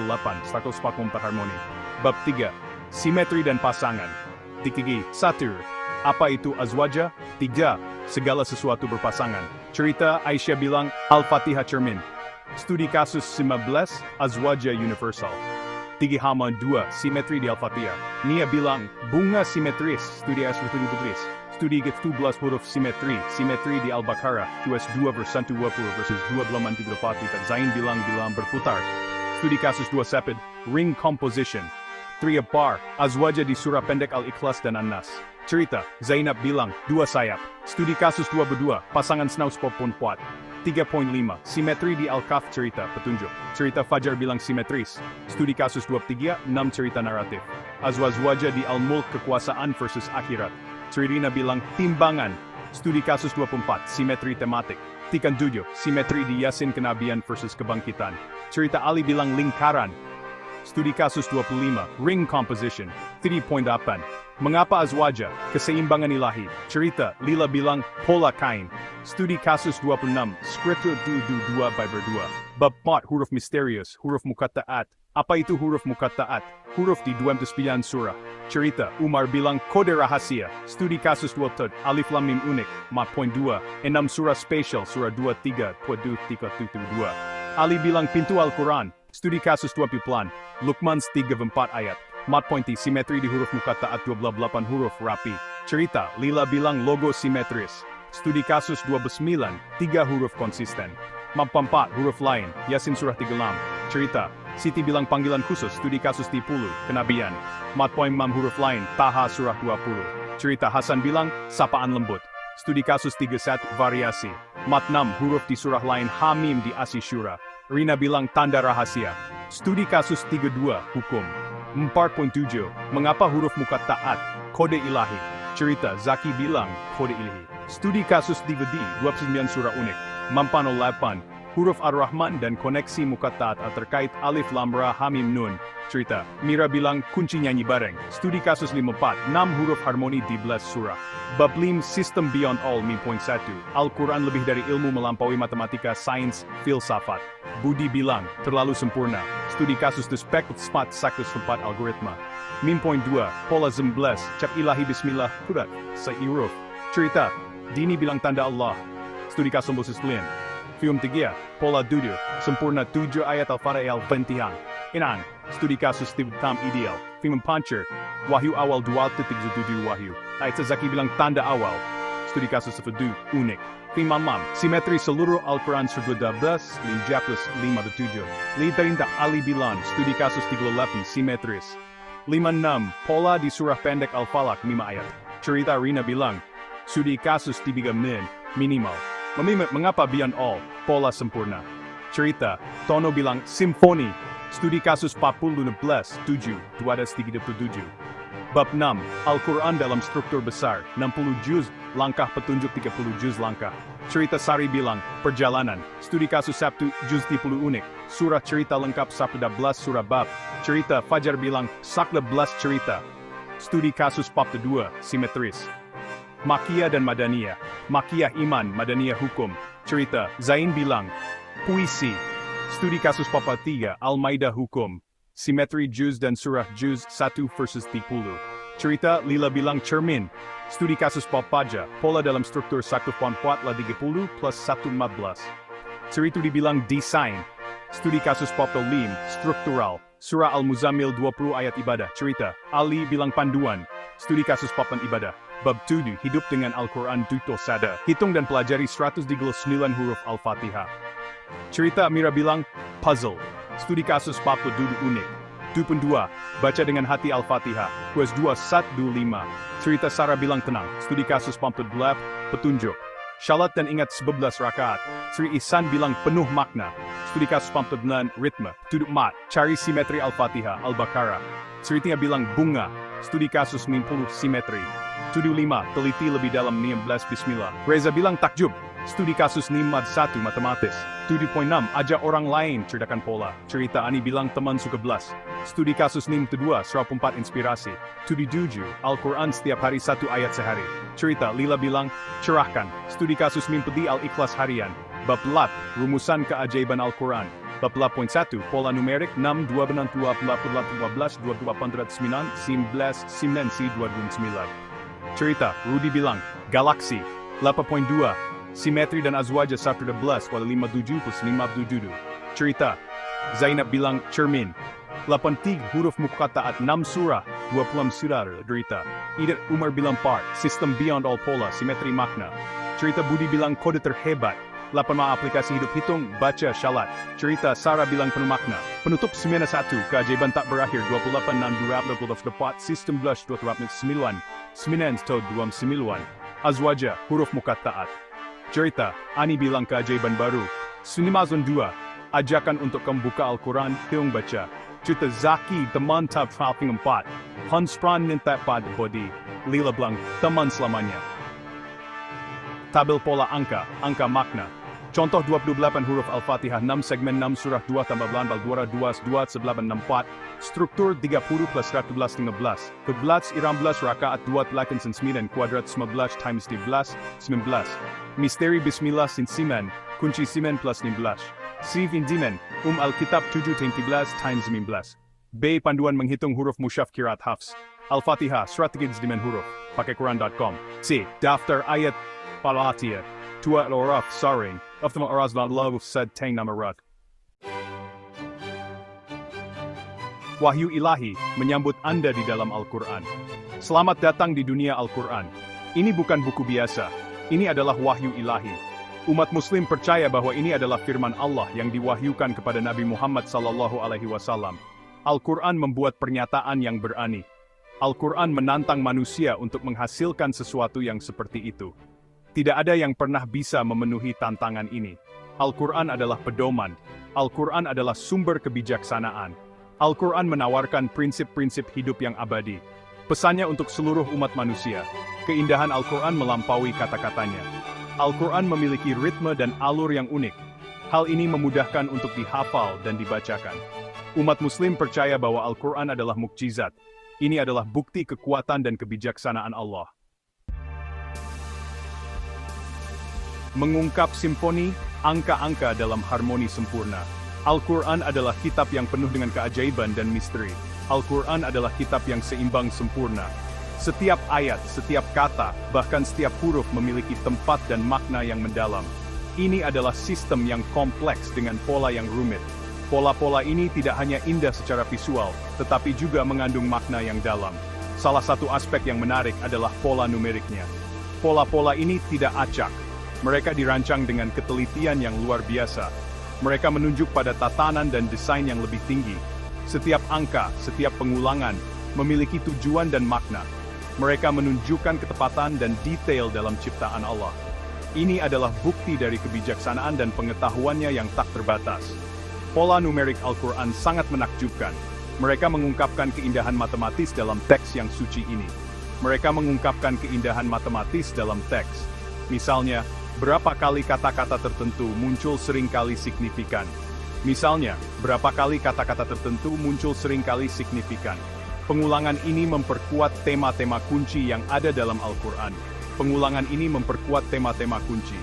144 harmoni. Bab 3, simetri dan pasangan. Tikigi, satir. Apa itu azwaja? 3. Segala sesuatu berpasangan. Cerita Aisyah bilang, Al-Fatihah cermin. Studi kasus 19, azwaja universal. 3 hama 2, simetri di Al-Fatihah. Nia bilang, bunga simetris. Studi asrutuni putris. Studi ke-12 huruf simetri. Simetri di Al-Baqarah. QS 2 versus 20 versus 2 dan Zain bilang berputar. Studi kasus 2 sepid. Ring composition. 3 bar. Azwaja di surah pendek Al-Ikhlas dan An-Nas. Cerita, Zainab bilang, 2 sayap. Studi kasus 2 berdua, pasangan snaus popon puat. 3.5, simetri di Al-Kaf cerita, petunjuk. Cerita Fajar bilang simetris. Studi kasus 23, 6 cerita naratif. Azwajwaja di Al-Mulk kekuasaan versus akhirat. Cerita bilang timbangan. Studi kasus 24, simetri tematik. Tikan 7, simetri di Yasin kenabian versus kebangkitan. Cerita Ali bilang lingkaran. Studi kasus 25, ring composition. 3.8. Mengapa azwaja? Keseimbangan ilahi. Cerita, Lila bilang, pola kain. Studi kasus 26, skriptu 2 by berdua. Bab 4 huruf misterius, huruf mukattaat. Apa itu huruf mukattaat? Huruf di 29 surah. Cerita, Umar bilang, kode rahasia. Studi kasus 20, alif lam mim unik. 4.2, 6 surah spesial, surah 23, 2. Ali bilang pintu Al-Quran. Studi kasus 20 plan. Luqman 34 ayat. 4 simetri di huruf mukattaat 28 huruf rapi. Cerita, Lila bilang logo simetris. Studi kasus 29, 3 huruf konsisten. Map 4, huruf lain, Yasin surah 36. Cerita, Siti bilang panggilan khusus, studi kasus 10, kenabian. Mat poin 6 huruf lain, Taha surah 20. Cerita Hasan bilang, sapaan lembut. Studi kasus 31, variasi. Mat 6 huruf di surah lain, Hamim di Asyura. Rina bilang tanda rahasia. Studi kasus 32, hukum. 4.7, mengapa huruf muqatta'at, kode ilahi. Cerita Zaki bilang, kode ilahi. Studi kasus DVD, 29 surah unik. 408, huruf Ar-Rahman dan koneksi muqatta'at terkait alif lam ra hamim nun. Cerita, Mira bilang kunci nyanyi bareng. Studi kasus 54, 6 huruf harmoni di 11 surah. Bab 5, System Beyond All, 1. Al-Quran lebih dari ilmu melampaui matematika, sains, filsafat. Budi bilang, terlalu sempurna. Studi kasus Despek Spat Sakus 4 algoritma. 2. Pola 11, cap ilahi bismillah, kudat, seiruf. Cerita, Dini bilang tanda Allah. Studi kasus Muslim. Film 3, Pola Dudu, sempurna 7 ayat Al-Fatihah Bentihang. Inang, studi kasus tam ideal. Film Puncher, Wahyu awal 2.7 Wahyu. Ayat Zaki bilang tanda awal. Studi kasus Fedu, unik. Film Mam, simetri seluruh Al-Quran surah 12, 5+5-7. Literinta Ali bilang, studi kasus 38, simetris. 56, Pola di surah pendek Al-Falaq 5 ayat. Cerita Rina bilang, studi kasus 3 minimal. Mengapa beyond all, pola sempurna. Cerita, Tono bilang simfoni. Studi kasus 40-16-7, 237. Bab 6, Al-Quran dalam struktur besar, 60 juz, langkah petunjuk 30 juz langkah. Cerita Sari bilang, perjalanan. Studi kasus Sabtu, juz 10 unik. Surah cerita lengkap Sabtu 12 surah bab. Cerita Fajar bilang, sakla 11 cerita. Studi kasus bab 2, simetris. Makiyah dan Madaniyah. Makiyah iman, Madaniyah hukum. Cerita, Zain bilang, puisi. Studi kasus Papa 3, Al-Maidah hukum. Simetri juz dan surah juz 1 versus 10. Cerita, Lila bilang cermin. Studi kasus Papaja, pola dalam struktur 1.4-30 plus 1.15. Cerita dibilang desain. Studi kasus Papa 5, struktural. Surah Al-Muzammil 20 ayat ibadah. Cerita, Ali bilang panduan. Studi kasus papan ibadah. Bab 7, hidup dengan Al-Quran Duto Sada. Hitung dan pelajari 139 huruf Al-Fatihah. Cerita Mira bilang, puzzle. Studi kasus bab dudu unik. 2.2, baca dengan hati Al-Fatihah. Kuas 2.125. Cerita Sarah bilang tenang. Studi kasus bab 8, petunjuk. Syalat dan ingat 11 rakaat. Sri Ihsan bilang penuh makna. Studi kasus bab 9, ritme. Tuduk mat, cari simetri Al-Fatihah, Al-Baqarah. Cerita bilang bunga. Studi kasus 90 simetri. Tuduh 5, teliti lebih dalam 16 bismillah. Reza bilang takjub. Studi kasus 1 matematis. 7.6, ajak orang lain cerdakan pola. Cerita Ani bilang teman suka belas. Studi kasus 2, 104 inspirasi. 7, Al-Quran setiap hari 1 ayat sehari. Cerita Lila bilang, cerahkan. Studi kasus mimpi Al-Ikhlas harian. Bab lat, rumusan keajaiban Al-Quran. Bab 8.1, pola numerik 6, 2, 6, 2, 12, 2, 809, 19, 29. Cerita, Rudi bilang, galaksi. 8.2, simetri dan azwaja 111 wala 57 plus 57. Cerita, Zainab bilang, cermin. 83, huruf muqatta'at 6 surah, 20 surah derita. Idat Umar bilang part, sistem beyond all pola, simetri makna. Cerita Budi bilang, kode terhebat. 8 aplikasi hidup hitung, baca syalat. Cerita Sarah bilang penuh makna. Penutup 91, keajaiban tak berakhir 28 dan 24, sistem blush 29, 9 Azwaja, huruf muqatta'at. Cerita, Ani bilang keajaiban baru. Sunimazon 2, ajakan untuk membuka Al-Quran, hitung baca. Cerita Zaki, teman tab trafing 4. Hans Pran minta pada body. Lila bilang, teman selamanya. Tabel pola angka makna. Contoh 28 huruf Al-Fatihah 6 segmen 6 surah 2 tambah 8 2 11 struktur 30 plus 11 15 11 rakaat 2 kuadrat 19 times 19 misteri bismillah sin simen kunci simen plus 19 Sivin dimen Al-Kitab 7 times 19 B. Panduan menghitung huruf musyaf kirat hafs Al-Fatihah strategis dimen huruf pakai Quran.com C. Daftar ayat Al-Atiyah Tua al-Oraf Saring Afterma Arazvan Love said Tang Namarat. Wahyu ilahi menyambut Anda di dalam Al-Quran. Selamat datang di dunia Al-Quran. Ini bukan buku biasa. Ini adalah wahyu ilahi. Umat Muslim percaya bahwa ini adalah firman Allah yang diwahyukan kepada Nabi Muhammad SAW. Al-Quran membuat pernyataan yang berani. Al-Quran menantang manusia untuk menghasilkan sesuatu yang seperti itu. Tidak ada yang pernah bisa memenuhi tantangan ini. Al-Quran adalah pedoman. Al-Quran adalah sumber kebijaksanaan. Al-Quran menawarkan prinsip-prinsip hidup yang abadi. Pesannya untuk seluruh umat manusia. Keindahan Al-Quran melampaui kata-katanya. Al-Quran memiliki ritme dan alur yang unik. Hal ini memudahkan untuk dihafal dan dibacakan. Umat Muslim percaya bahwa Al-Quran adalah mukjizat. Ini adalah bukti kekuatan dan kebijaksanaan Allah. Mengungkap simfoni, angka-angka dalam harmoni sempurna. Al-Quran adalah kitab yang penuh dengan keajaiban dan misteri. Al-Quran adalah kitab yang seimbang sempurna. Setiap ayat, setiap kata, bahkan setiap huruf memiliki tempat dan makna yang mendalam. Ini adalah sistem yang kompleks dengan pola yang rumit. Pola-pola ini tidak hanya indah secara visual, tetapi juga mengandung makna yang dalam. Salah satu aspek yang menarik adalah pola numeriknya. Pola-pola ini tidak acak. Mereka dirancang dengan ketelitian yang luar biasa. Mereka menunjuk pada tatanan dan desain yang lebih tinggi. Setiap angka, setiap pengulangan, memiliki tujuan dan makna. Mereka menunjukkan ketepatan dan detail dalam ciptaan Allah. Ini adalah bukti dari kebijaksanaan dan pengetahuannya yang tak terbatas. Pola numerik Al-Quran sangat menakjubkan. Mereka mengungkapkan keindahan matematis dalam teks yang suci ini. Mereka mengungkapkan keindahan matematis dalam teks. Misalnya, berapa kali kata-kata tertentu muncul seringkali signifikan. Misalnya, berapa kali kata-kata tertentu muncul seringkali signifikan. Pengulangan ini memperkuat tema-tema kunci yang ada dalam Al-Quran. Pengulangan ini memperkuat tema-tema kunci.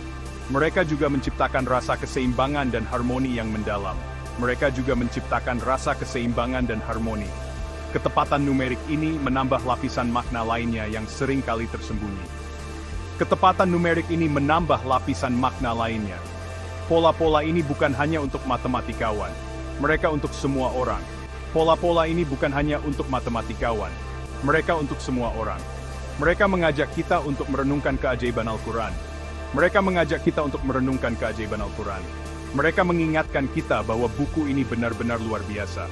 Mereka juga menciptakan rasa keseimbangan dan harmoni yang mendalam. Mereka juga menciptakan rasa keseimbangan dan harmoni. Ketepatan numerik ini menambah lapisan makna lainnya yang seringkali tersembunyi. Ketepatan numerik ini menambah lapisan makna lainnya. Pola-pola ini bukan hanya untuk matematikawan. Mereka untuk semua orang. Pola-pola ini bukan hanya untuk matematikawan. Mereka untuk semua orang. Mereka mengajak kita untuk merenungkan keajaiban Al-Quran. Mereka mengajak kita untuk merenungkan keajaiban Al-Quran. Mereka mengingatkan kita bahwa buku ini benar-benar luar biasa.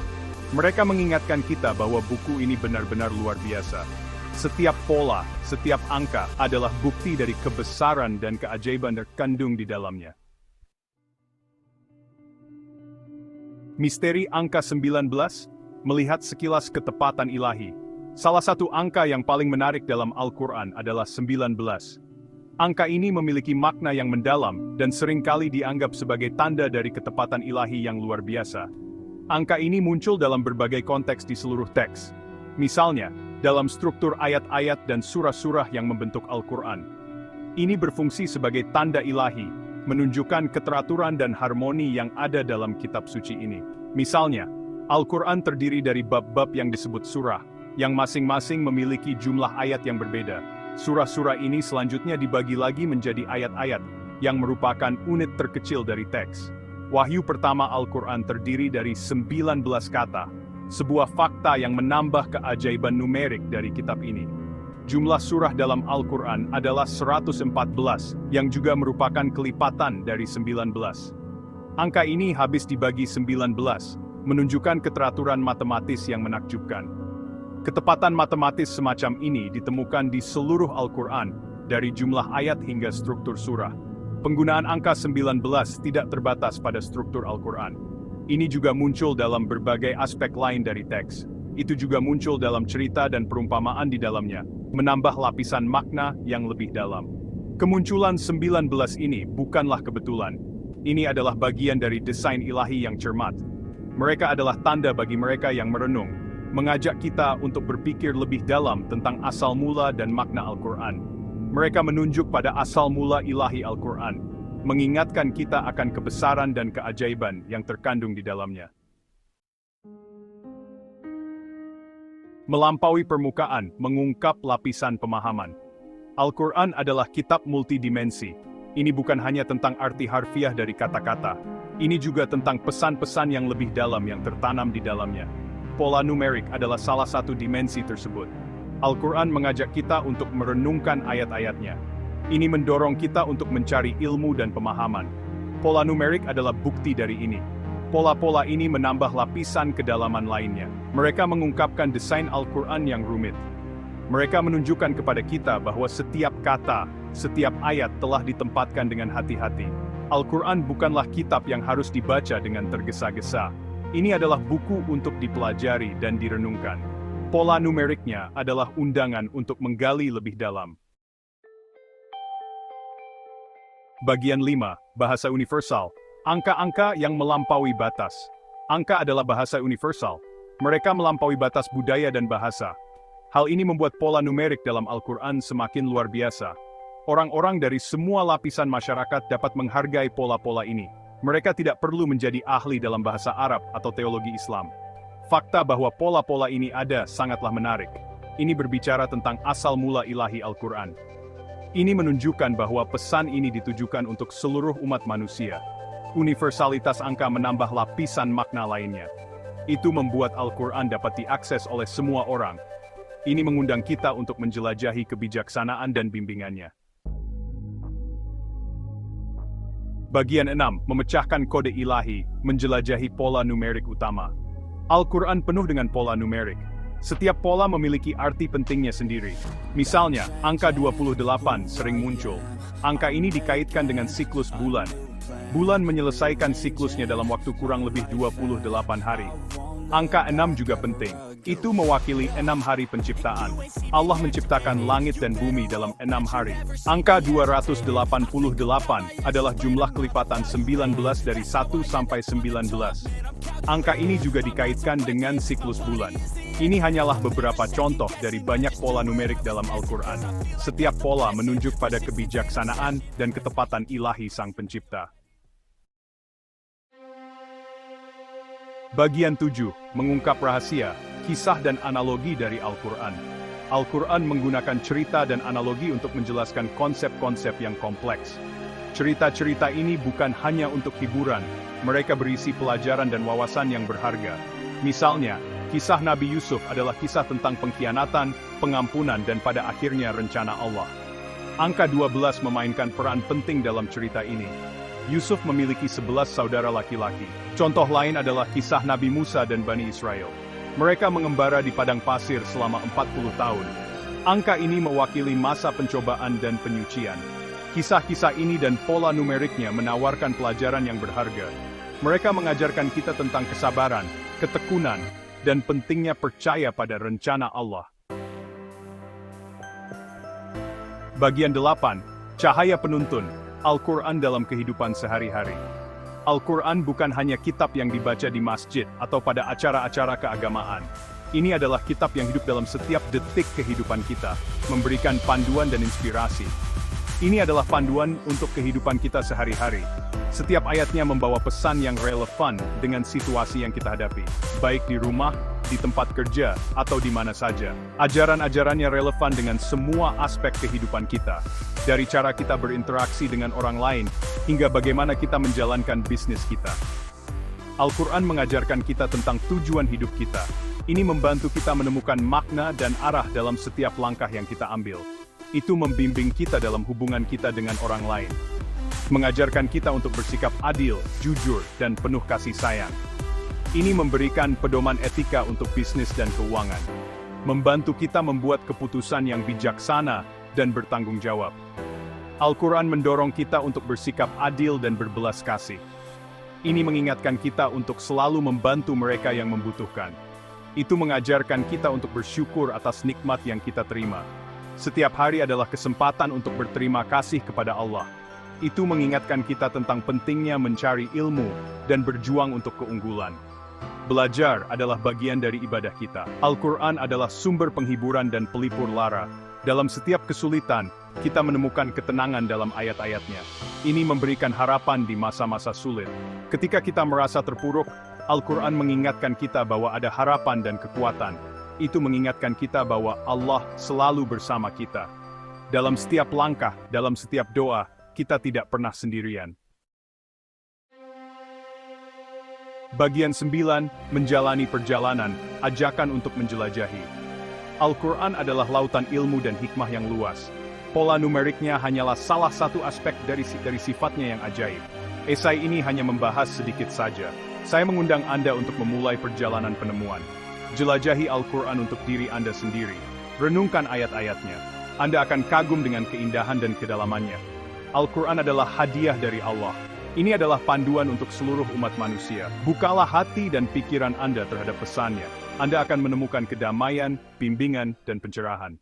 Mereka mengingatkan kita bahwa buku ini benar-benar luar biasa. Setiap pola, setiap angka adalah bukti dari kebesaran dan keajaiban terkandung di dalamnya. Misteri angka 19, melihat sekilas ketepatan ilahi. Salah satu angka yang paling menarik dalam Al-Quran adalah 19. Angka ini memiliki makna yang mendalam dan seringkali dianggap sebagai tanda dari ketepatan ilahi yang luar biasa. Angka ini muncul dalam berbagai konteks di seluruh teks. Misalnya, dalam struktur ayat-ayat dan surah-surah yang membentuk Al-Quran. Ini berfungsi sebagai tanda ilahi, menunjukkan keteraturan dan harmoni yang ada dalam kitab suci ini. Misalnya, Al-Quran terdiri dari bab-bab yang disebut surah, yang masing-masing memiliki jumlah ayat yang berbeda. Surah-surah ini selanjutnya dibagi lagi menjadi ayat-ayat, yang merupakan unit terkecil dari teks. Wahyu pertama Al-Quran terdiri dari 19 kata, sebuah fakta yang menambah keajaiban numerik dari kitab ini. Jumlah surah dalam Al-Quran adalah 114, yang juga merupakan kelipatan dari 19. Angka ini habis dibagi 19, menunjukkan keteraturan matematis yang menakjubkan. Ketepatan matematis semacam ini ditemukan di seluruh Al-Quran, dari jumlah ayat hingga struktur surah. Penggunaan angka 19 tidak terbatas pada struktur Al-Quran. Ini juga muncul dalam berbagai aspek lain dari teks. Itu juga muncul dalam cerita dan perumpamaan di dalamnya, menambah lapisan makna yang lebih dalam. Kemunculan 19 ini bukanlah kebetulan. Ini adalah bagian dari desain ilahi yang cermat. Mereka adalah tanda bagi mereka yang merenung, mengajak kita untuk berpikir lebih dalam tentang asal mula dan makna Al-Quran. Mereka menunjuk pada asal mula ilahi Al-Quran, mengingatkan kita akan kebesaran dan keajaiban yang terkandung di dalamnya. Melampaui permukaan, mengungkap lapisan pemahaman. Al-Quran adalah kitab multidimensi. Ini bukan hanya tentang arti harfiah dari kata-kata. Ini juga tentang pesan-pesan yang lebih dalam yang tertanam di dalamnya. Pola numerik adalah salah satu dimensi tersebut. Al-Quran mengajak kita untuk merenungkan ayat-ayatnya. Ini mendorong kita untuk mencari ilmu dan pemahaman. Pola numerik adalah bukti dari ini. Pola-pola ini menambah lapisan kedalaman lainnya. Mereka mengungkapkan desain Al-Quran yang rumit. Mereka menunjukkan kepada kita bahwa setiap kata, setiap ayat telah ditempatkan dengan hati-hati. Al-Quran bukanlah kitab yang harus dibaca dengan tergesa-gesa. Ini adalah buku untuk dipelajari dan direnungkan. Pola numeriknya adalah undangan untuk menggali lebih dalam. Bagian 5. Bahasa universal. Angka-angka yang melampaui batas. Angka adalah bahasa universal. Mereka melampaui batas budaya dan bahasa. Hal ini membuat pola numerik dalam Al-Quran semakin luar biasa. Orang-orang dari semua lapisan masyarakat dapat menghargai pola-pola ini. Mereka tidak perlu menjadi ahli dalam bahasa Arab atau teologi Islam. Fakta bahwa pola-pola ini ada sangatlah menarik. Ini berbicara tentang asal mula ilahi Al-Quran. Ini menunjukkan bahwa pesan ini ditujukan untuk seluruh umat manusia. Universalitas angka menambah lapisan makna lainnya. Itu membuat Al-Quran dapat diakses oleh semua orang. Ini mengundang kita untuk menjelajahi kebijaksanaan dan bimbingannya. Bagian 6. Memecahkan kode ilahi, menjelajahi pola numerik utama. Al-Quran penuh dengan pola numerik. Setiap pola memiliki arti pentingnya sendiri. Misalnya, angka 28 sering muncul. Angka ini dikaitkan dengan siklus bulan. Bulan menyelesaikan siklusnya dalam waktu kurang lebih 28 hari. Angka 6 juga penting. Itu mewakili 6 hari penciptaan. Allah menciptakan langit dan bumi dalam 6 hari. Angka 288 adalah jumlah kelipatan 19 dari 1 sampai 19. Angka ini juga dikaitkan dengan siklus bulan. Ini hanyalah beberapa contoh dari banyak pola numerik dalam Al-Quran. Setiap pola menunjuk pada kebijaksanaan dan ketepatan ilahi Sang Pencipta. Bagian 7. Mengungkap rahasia, kisah dan analogi dari Al-Quran. Al-Quran menggunakan cerita dan analogi untuk menjelaskan konsep-konsep yang kompleks. Cerita-cerita ini bukan hanya untuk hiburan, mereka berisi pelajaran dan wawasan yang berharga. Misalnya, kisah Nabi Yusuf adalah kisah tentang pengkhianatan, pengampunan dan pada akhirnya rencana Allah. Angka 12 memainkan peran penting dalam cerita ini. Yusuf memiliki 11 saudara laki-laki. Contoh lain adalah kisah Nabi Musa dan Bani Israel. Mereka mengembara di padang pasir selama 40 tahun. Angka ini mewakili masa pencobaan dan penyucian. Kisah-kisah ini dan pola numeriknya menawarkan pelajaran yang berharga. Mereka mengajarkan kita tentang kesabaran, ketekunan, dan pentingnya percaya pada rencana Allah. Bagian 8. Cahaya penuntun, Al-Quran dalam kehidupan sehari-hari. Al-Quran bukan hanya kitab yang dibaca di masjid atau pada acara-acara keagamaan. Ini adalah kitab yang hidup dalam setiap detik kehidupan kita, memberikan panduan dan inspirasi. Ini adalah panduan untuk kehidupan kita sehari-hari. Setiap ayatnya membawa pesan yang relevan dengan situasi yang kita hadapi, baik di rumah, di tempat kerja, atau di mana saja. Ajaran-ajarannya relevan dengan semua aspek kehidupan kita, dari cara kita berinteraksi dengan orang lain, hingga bagaimana kita menjalankan bisnis kita. Al-Quran mengajarkan kita tentang tujuan hidup kita. Ini membantu kita menemukan makna dan arah dalam setiap langkah yang kita ambil. Itu membimbing kita dalam hubungan kita dengan orang lain. Mengajarkan kita untuk bersikap adil, jujur, dan penuh kasih sayang. Ini memberikan pedoman etika untuk bisnis dan keuangan. Membantu kita membuat keputusan yang bijaksana dan bertanggung jawab. Al-Quran mendorong kita untuk bersikap adil dan berbelas kasih. Ini mengingatkan kita untuk selalu membantu mereka yang membutuhkan. Itu mengajarkan kita untuk bersyukur atas nikmat yang kita terima. Setiap hari adalah kesempatan untuk berterima kasih kepada Allah. Itu mengingatkan kita tentang pentingnya mencari ilmu dan berjuang untuk keunggulan. Belajar adalah bagian dari ibadah kita. Al-Quran adalah sumber penghiburan dan pelipur lara. Dalam setiap kesulitan, kita menemukan ketenangan dalam ayat-ayatnya. Ini memberikan harapan di masa-masa sulit. Ketika kita merasa terpuruk, Al-Quran mengingatkan kita bahwa ada harapan dan kekuatan. Itu mengingatkan kita bahwa Allah selalu bersama kita. Dalam setiap langkah, dalam setiap doa, kita tidak pernah sendirian. Bagian 9, menjalani perjalanan, ajakan untuk menjelajahi. Al-Quran adalah lautan ilmu dan hikmah yang luas. Pola numeriknya hanyalah salah satu aspek dari sifatnya yang ajaib. Esai ini hanya membahas sedikit saja. Saya mengundang Anda untuk memulai perjalanan penemuan. Jelajahi Al-Quran untuk diri Anda sendiri. Renungkan ayat-ayatnya. Anda akan kagum dengan keindahan dan kedalamannya. Al-Quran adalah hadiah dari Allah. Ini adalah panduan untuk seluruh umat manusia. Bukalah hati dan pikiran Anda terhadap pesannya. Anda akan menemukan kedamaian, bimbingan, dan pencerahan.